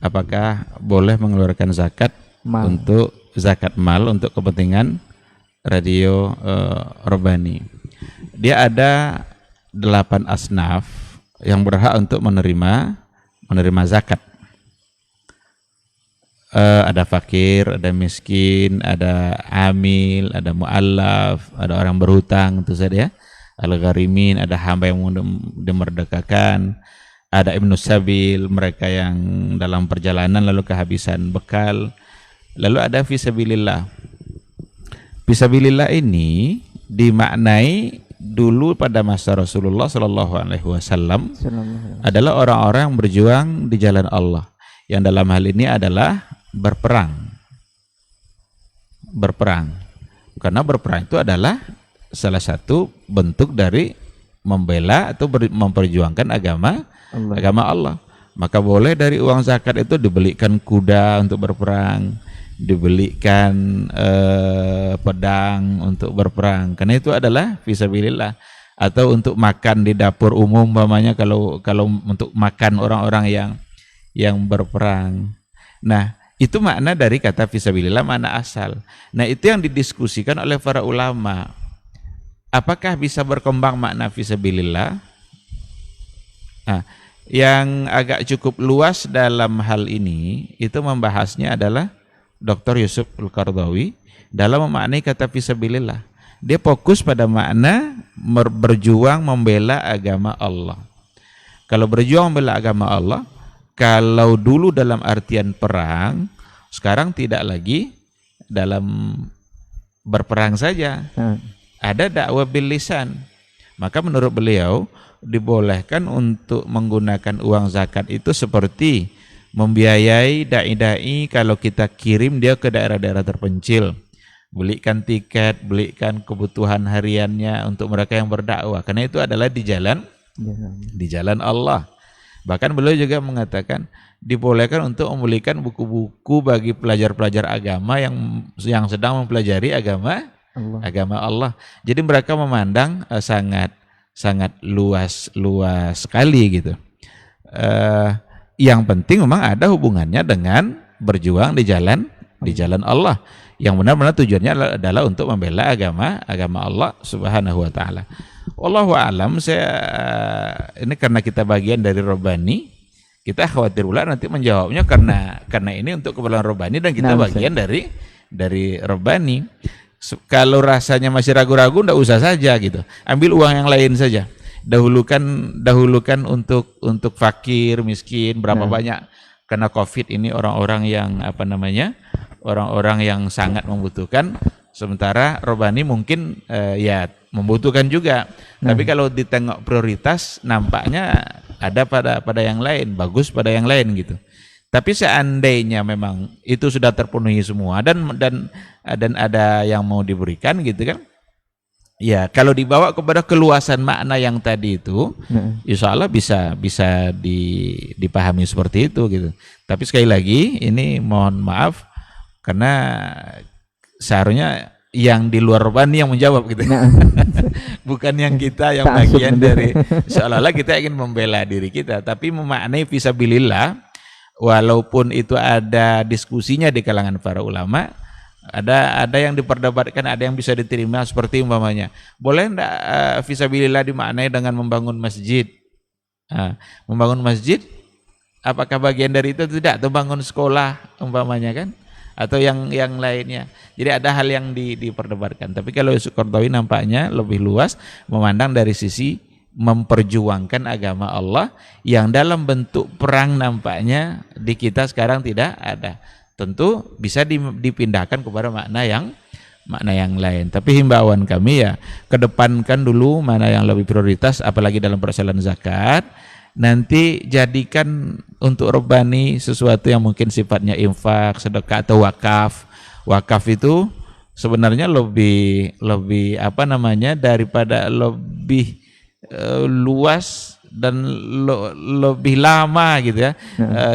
Apakah boleh mengeluarkan zakat untuk zakat mal untuk kepentingan Radio Robbani? Dia ada 8 asnaf yang berhak untuk menerima zakat. Ada fakir, ada miskin, ada amil, ada mu'allaf, ada orang berhutang, itu saja. Al-gharimin, ada hamba yang dimerdekakan, ada ibnu sabil, mereka yang dalam perjalanan lalu kehabisan bekal, lalu ada fisabilillah. Fisabilillah ini dimaknai dulu pada masa Rasulullah Shallallahu Alaihi Wasallam adalah orang-orang yang berjuang di jalan Allah, yang dalam hal ini adalah berperang, karena berperang itu adalah salah satu bentuk dari membela atau memperjuangkan agama Allah. Maka boleh dari uang zakat itu dibelikan kuda untuk berperang, dibelikan pedang untuk berperang, karena itu adalah fisabilillah. Atau untuk makan di dapur umum umpamanya, kalau untuk makan orang-orang yang berperang. Nah, itu makna dari kata fisabilillah, makna asal. Nah, itu yang didiskusikan oleh para ulama. Apakah bisa berkembang makna fisabilillah? Nah, yang agak cukup luas dalam hal ini itu membahasnya adalah Dr. Yusuf Al-Qaradawi dalam memaknai kata fisabilillah. Dia fokus pada makna berjuang membela agama Allah. Kalau berjuang membela agama Allah, kalau dulu dalam artian perang, sekarang tidak lagi dalam berperang saja. Ada dakwah bil lisan. Maka menurut beliau dibolehkan untuk menggunakan uang zakat itu seperti membiayai dai-dai kalau kita kirim dia ke daerah-daerah terpencil, belikan tiket, belikan kebutuhan hariannya untuk mereka yang berdakwah, karena itu adalah di jalan Allah. Bahkan beliau juga mengatakan dibolehkan untuk membelikan buku-buku bagi pelajar-pelajar agama yang sedang mempelajari agama Allah. Jadi mereka memandang sangat luas sekali gitu. Yang penting memang ada hubungannya dengan berjuang di jalan Allah. Yang benar-benar tujuannya adalah untuk membela agama Allah Subhanahu wa taala. Wallahu a'lam. Ini karena kita bagian dari Robbani, kita khawatir pula nanti menjawabnya karena ini untuk keperluan Robbani dan kita bagian dari Robbani. Kalau rasanya masih ragu-ragu, enggak usah saja gitu. Ambil uang yang lain saja. Dahulukan untuk fakir, miskin, berapa banyak karena Covid ini orang-orang yang orang-orang yang sangat membutuhkan. Sementara Robbani mungkin ya membutuhkan juga. Tapi kalau ditengok prioritas, nampaknya ada pada yang lain, bagus pada yang lain gitu. Tapi seandainya memang itu sudah terpenuhi semua dan ada yang mau diberikan gitu kan, ya kalau dibawa kepada keluasan makna yang tadi itu, insya Allah bisa dipahami seperti itu gitu. Tapi sekali lagi ini mohon maaf karena seharusnya yang di luar Robbani yang menjawab gitu, bukan yang kita yang bagian dari seolah-olah kita ingin membela diri kita, tapi memaknai fisabilillah. Walaupun itu ada diskusinya di kalangan para ulama, ada yang diperdebatkan, ada yang bisa diterima seperti umpamanya, boleh enggak fisabilillah dimaknai dengan membangun masjid? Membangun masjid apakah bagian dari itu? Tidak, atau bangun sekolah umpamanya kan, atau yang lainnya. Jadi ada hal yang diperdebatkan. Tapi kalau Yusuf Qaradawi nampaknya lebih luas, memandang dari sisi memperjuangkan agama Allah yang dalam bentuk perang nampaknya di kita sekarang tidak ada. Tentu bisa dipindahkan kepada makna yang lain. Tapi himbauan kami ya, kedepankan dulu mana yang lebih prioritas, apalagi dalam persoalan zakat. Nanti jadikan untuk Robbani sesuatu yang mungkin sifatnya infak, sedekah atau wakaf Wakaf itu sebenarnya lebih daripada lebih luas dan lebih lama gitu ya,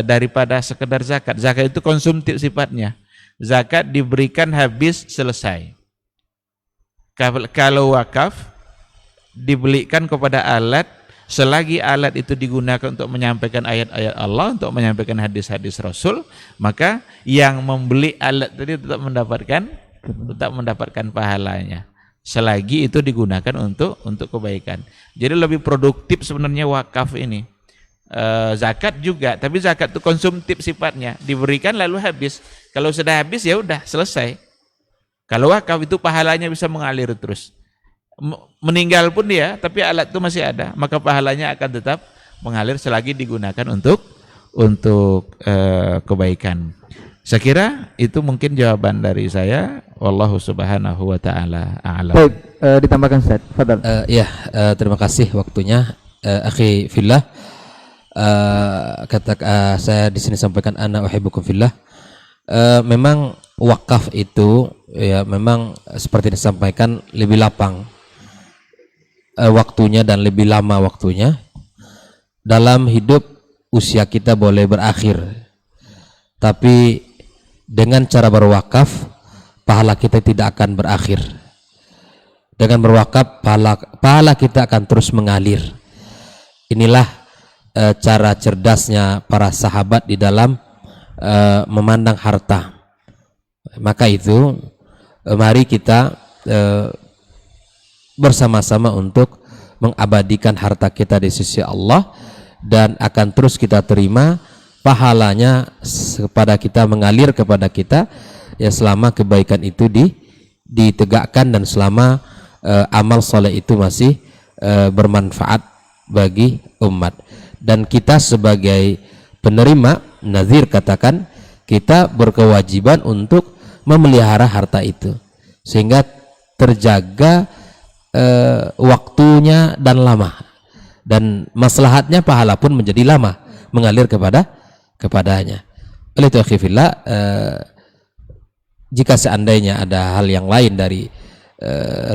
daripada sekedar zakat. Zakat itu konsumtif sifatnya. Zakat diberikan habis selesai. Kalau wakaf dibelikan kepada alat, selagi alat itu digunakan untuk menyampaikan ayat-ayat Allah, untuk menyampaikan hadis-hadis Rasul, maka yang membeli alat tadi tetap mendapatkan pahalanya, selagi itu digunakan untuk kebaikan. Jadi lebih produktif sebenarnya wakaf ini. Zakat juga, tapi zakat itu konsumtif sifatnya, diberikan lalu habis. Kalau sudah habis ya udah selesai. Kalau wakaf itu pahalanya bisa mengalir terus. Meninggal pun dia, tapi alat itu masih ada, maka pahalanya akan tetap mengalir selagi digunakan untuk kebaikan. Saya kira itu mungkin jawaban dari saya. Wallahu subhanahu wa ta'ala a'lam. Baik, ditambahkan Ustaz. Fadal. Terima kasih waktunya, akhi fillah. Saya di sini sampaikan ana uhibbukum fillah. Memang wakaf itu ya memang seperti disampaikan lebih lapang waktunya dan lebih lama waktunya. Dalam hidup usia kita boleh berakhir, tapi dengan cara berwakaf pahala kita tidak akan berakhir. Dengan berwakaf pahala kita akan terus mengalir. Inilah cara cerdasnya para sahabat di dalam memandang harta. Maka itu mari kita bersama-sama untuk mengabadikan harta kita di sisi Allah, dan akan terus kita terima pahalanya kepada kita, mengalir kepada kita ya selama kebaikan itu ditegakkan dan selama amal soleh itu masih bermanfaat bagi umat. Dan kita sebagai penerima nazir, katakan kita berkewajiban untuk memelihara harta itu sehingga terjaga waktunya dan lama, dan maslahatnya pahala pun menjadi lama mengalir kepadanya. Oleh itu akhifillah, jika seandainya ada hal yang lain dari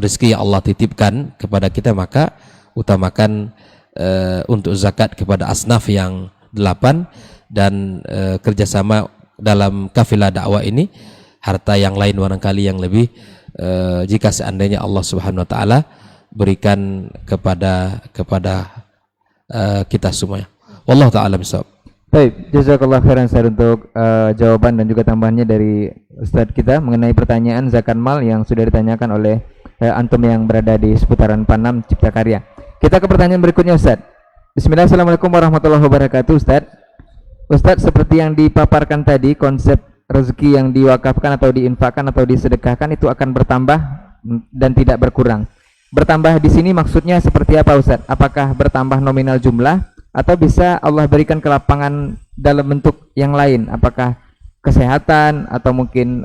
rezeki yang Allah titipkan kepada kita, maka utamakan untuk zakat kepada asnaf yang 8, dan kerjasama dalam kafilah dakwah ini harta yang lain barangkali yang lebih jika seandainya Allah Subhanahu wa taala berikan kepada kita semuanya. Wallahu taala bisawab. Baik, jazakallah khairan Ustaz untuk jawaban dan juga tambahannya dari Ustaz kita mengenai pertanyaan zakat mal yang sudah ditanyakan oleh antum yang berada di seputaran Panam Cipta Karya. Kita ke pertanyaan berikutnya Ustaz. Bismillah, assalamualaikum warahmatullahi wabarakatuh Ustaz. Ustaz, seperti yang dipaparkan tadi, konsep rezeki yang diwakafkan atau diinfakkan atau disedekahkan itu akan bertambah dan tidak berkurang. Bertambah di sini maksudnya seperti apa Ustaz? Apakah bertambah nominal jumlah atau bisa Allah berikan kelapangan dalam bentuk yang lain? Apakah kesehatan atau mungkin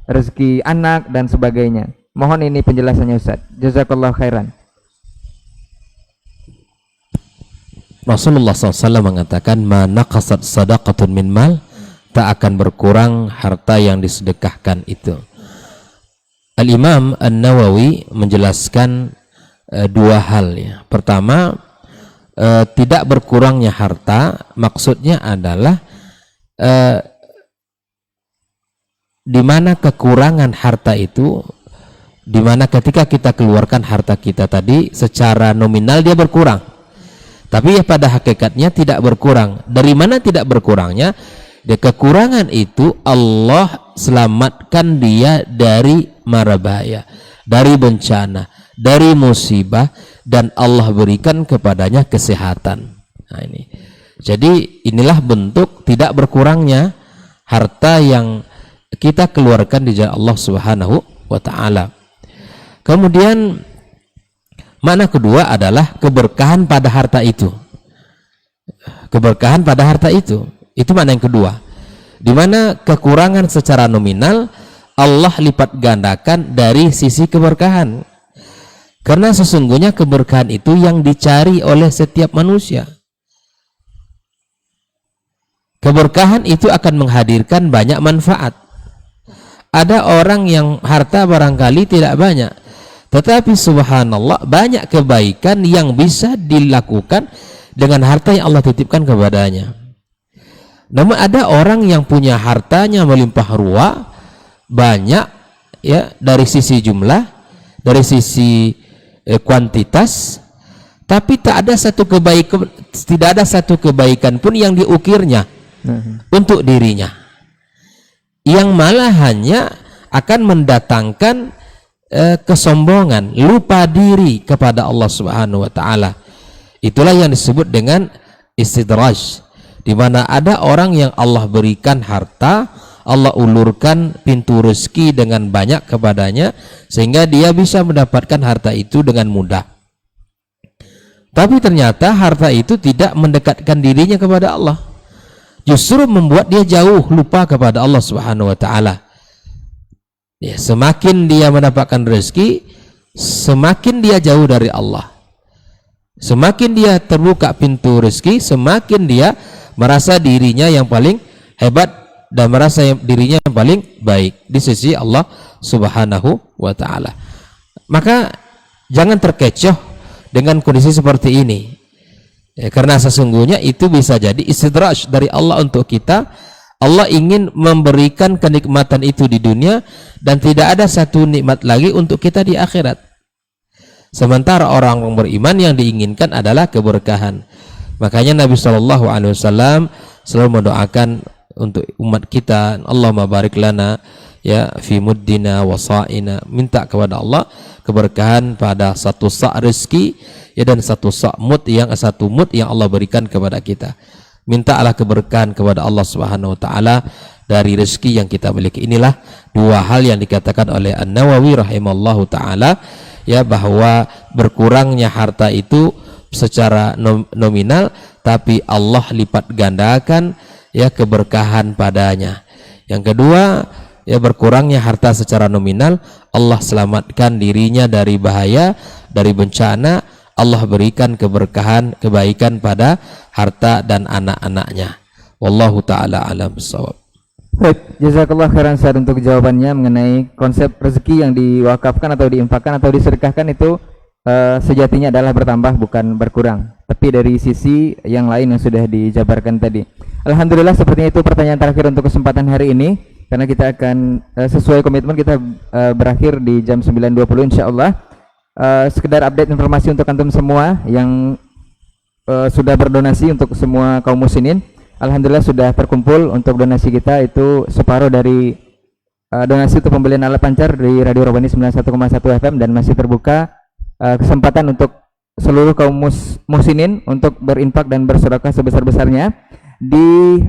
rezeki anak dan sebagainya? Mohon ini penjelasannya Ustaz. Jazakallahu khairan. Rasulullah SAW mengatakan, ma naqasat sadaqatun min mal, tak akan berkurang harta yang disedekahkan itu. Al-Imam An-Nawawi menjelaskan dua hal ya. Pertama, tidak berkurangnya harta maksudnya adalah di mana kekurangan harta itu, di mana ketika kita keluarkan harta kita tadi secara nominal dia berkurang, tapi ya pada hakikatnya tidak berkurang. Dari mana tidak berkurangnya? Dia kekurangan itu Allah selamatkan dia dari mara bahaya, dari bencana, dari musibah, dan Allah berikan kepadanya kesehatan. Nah ini. Jadi inilah bentuk tidak berkurangnya harta yang kita keluarkan di jalan Allah Subhanahu wa taala. Kemudian makna kedua adalah keberkahan pada harta itu. Keberkahan pada harta itu makna yang kedua. Di mana kekurangan secara nominal Allah lipat gandakan dari sisi keberkahan. Karena sesungguhnya keberkahan itu yang dicari oleh setiap manusia. Keberkahan itu akan menghadirkan banyak manfaat. Ada orang yang harta barangkali tidak banyak, tetapi subhanallah banyak kebaikan yang bisa dilakukan dengan harta yang Allah titipkan kepadanya. Namun ada orang yang punya hartanya melimpah ruah, banyak ya dari sisi jumlah, dari sisi kuantitas, tapi tidak ada satu kebaikan pun yang diukirnya untuk dirinya, yang malah hanya akan mendatangkan kesombongan, lupa diri kepada Allah Subhanahu wa taala. Itulah yang disebut dengan istidraj, di mana ada orang yang Allah berikan harta, Allah ulurkan pintu rezeki dengan banyak kepadanya sehingga dia bisa mendapatkan harta itu dengan mudah. Tapi ternyata harta itu tidak mendekatkan dirinya kepada Allah, justru membuat dia jauh lupa kepada Allah Subhanahu wa taala. Ya, semakin dia mendapatkan rezeki, semakin dia jauh dari Allah. Semakin dia terbuka pintu rezeki, semakin dia merasa dirinya yang paling hebat dan merasa dirinya yang paling baik di sisi Allah Subhanahu wa taala. Maka jangan terkecoh dengan kondisi seperti ini. Ya, karena sesungguhnya itu bisa jadi istidraj dari Allah untuk kita. Allah ingin memberikan kenikmatan itu di dunia dan tidak ada satu nikmat lagi untuk kita di akhirat. Sementara orang beriman yang diinginkan adalah keberkahan. Makanya Nabi SAW selalu mendoakan untuk umat kita, Allahumma barik lana ya fi muddina wa sa'ina, minta kepada Allah keberkahan pada satu sa' rezeki ya, dan satu mud yang Allah berikan kepada kita. Mintalah keberkahan kepada Allah Subhanahu wa taala dari rezeki yang kita miliki. Inilah dua hal yang dikatakan oleh An-Nawawi rahimallahu taala, ya, bahwa berkurangnya harta itu secara nominal, tapi Allah lipat gandakan ya keberkahan padanya. Yang kedua, ya, berkurangnya harta secara nominal, Allah selamatkan dirinya dari bahaya, dari bencana, Allah berikan keberkahan, kebaikan pada harta dan anak-anaknya. Wallahu ta'ala alam bissawab. Baik, jazakallah khairan Ustaz untuk jawabannya mengenai konsep rezeki yang diwakafkan atau diinfakkan atau disedekahkan itu sejatinya adalah bertambah bukan berkurang, tapi dari sisi yang lain yang sudah dijabarkan tadi. Alhamdulillah, sepertinya itu pertanyaan terakhir untuk kesempatan hari ini, karena kita akan sesuai komitmen kita berakhir di jam 9.20 insyaallah. Sekedar update informasi untuk antum semua yang sudah berdonasi untuk semua kaum muslimin. Alhamdulillah sudah terkumpul untuk donasi kita itu separuh dari donasi untuk pembelian alat pancar di Radio Rabbani 91,1 FM, dan masih terbuka kesempatan untuk seluruh kaum muslimin untuk berinfak dan bersedekah sebesar-besarnya di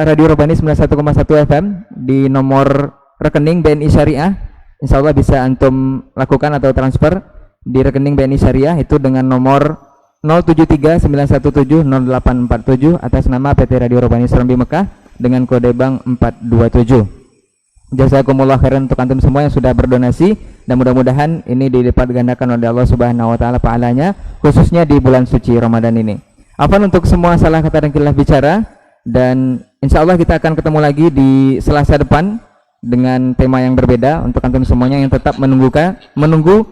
Radio Rabbani 91,1 FM di nomor rekening BNI Syariah. Insyaallah bisa antum lakukan atau transfer di rekening BNI Syariah itu dengan nomor 0739170847 atas nama PT Radio Rabbani Serambi Mekah dengan kode bank 427. Jazakumullah khairan untuk antum semua yang sudah berdonasi, dan mudah-mudahan ini dilipat gandakan oleh Allah Subhanahu wa taala pahalanya, khususnya di bulan suci Ramadan ini. Afwan untuk semua salah kata dan khilaf bicara, dan insyaallah kita akan ketemu lagi di Selasa depan dengan tema yang berbeda untuk antum semuanya yang tetap menunggu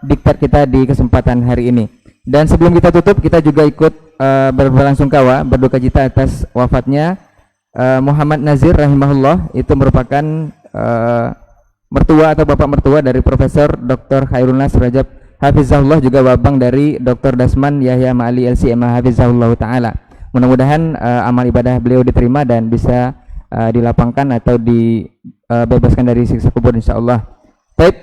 diktat kita di kesempatan hari ini. Dan sebelum kita tutup, kita juga ikut berbelasungkawa, berduka cita atas wafatnya Muhammad Nazir rahimahullah. Itu merupakan mertua atau bapak mertua dari Profesor Dr. Khairul Nas Rajab Hafizahullah, juga babang dari Dr. Dasman Yahya Ma'ali LCMA Hafizahullah ta'ala. Mudah-mudahan amal ibadah beliau diterima dan bisa dilapangkan atau dibebaskan dari siksa kubur insyaallah. Baik,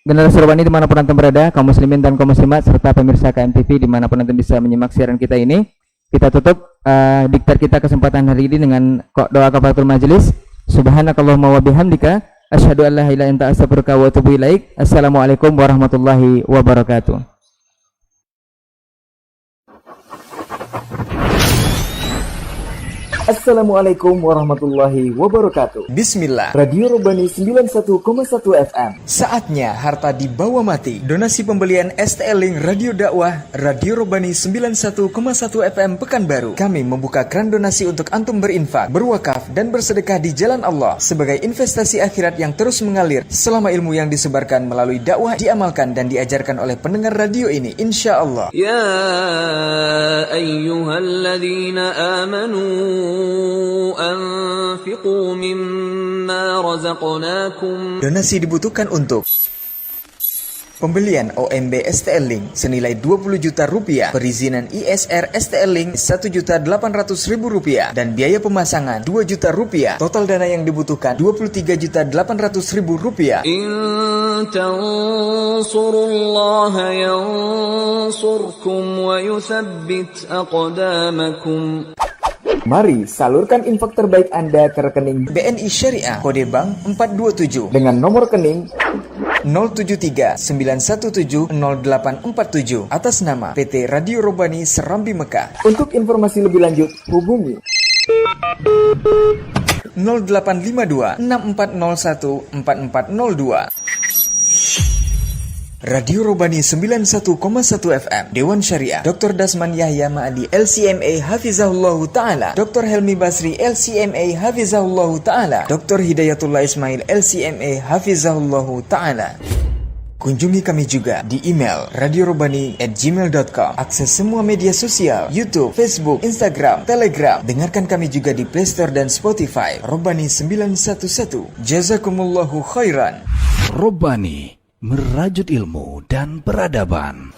generasi Rabbani dimanapun antum berada, kaum muslimin dan kaum muslimat serta pemirsa KMTV dimanapun antum bisa menyimak siaran kita ini, kita tutup diktat kita kesempatan hari ini dengan doa kafaratul majelis. Subhanakallahumma wa bihamdika asyhadu an la ilaha illa anta astaghfiruka wa atubu ilaik. Assalamualaikum warahmatullahi wabarakatuh. Assalamualaikum warahmatullahi wabarakatuh. Bismillah. Radio Robani 91,1 FM. Saatnya harta dibawa mati. Donasi pembelian STL Link Radio Dakwah Radio Robani 91,1 FM Pekanbaru. Kami membuka keran donasi untuk antum berinfak, berwakaf dan bersedekah di jalan Allah sebagai investasi akhirat yang terus mengalir selama ilmu yang disebarkan melalui dakwah diamalkan dan diajarkan oleh pendengar radio ini, insya Allah. يا أيها الذين آمنوا أنفقوا مما رزقناكم. Donasi dibutuhkan untuk pembelian OMB STL Link senilai 20 juta rupiah, perizinan ISR STL Link 1.800.000 rupiah, dan biaya pemasangan 2 juta rupiah. Total dana yang dibutuhkan 23.800.000 rupiah. إن تنصروا الله ينصركم ويثبت أقدامكم. Mari salurkan infak terbaik Anda ke rekening BNI Syariah, kode bank 427 dengan nomor rekening 073-917-0847 atas nama PT Radio Robani Serambi Mekah. Untuk informasi lebih lanjut, hubungi 0852-6401-4402. Radio Robani 91,1 FM Dewan Syariah Dr. Dasman Yahya Ma'adi LCMA Hafizahullahu Ta'ala, Dr. Helmi Basri LCMA Hafizahullahu Ta'ala, Dr. Hidayatullah Ismail LCMA Hafizahullahu Ta'ala. Kunjungi kami juga di email radiorobani@gmail.com. Akses semua media sosial, YouTube, Facebook, Instagram, Telegram. Dengarkan kami juga di Play Store dan Spotify. Robani 911. Jazakumullahu khairan. Robani, merajut ilmu dan peradaban.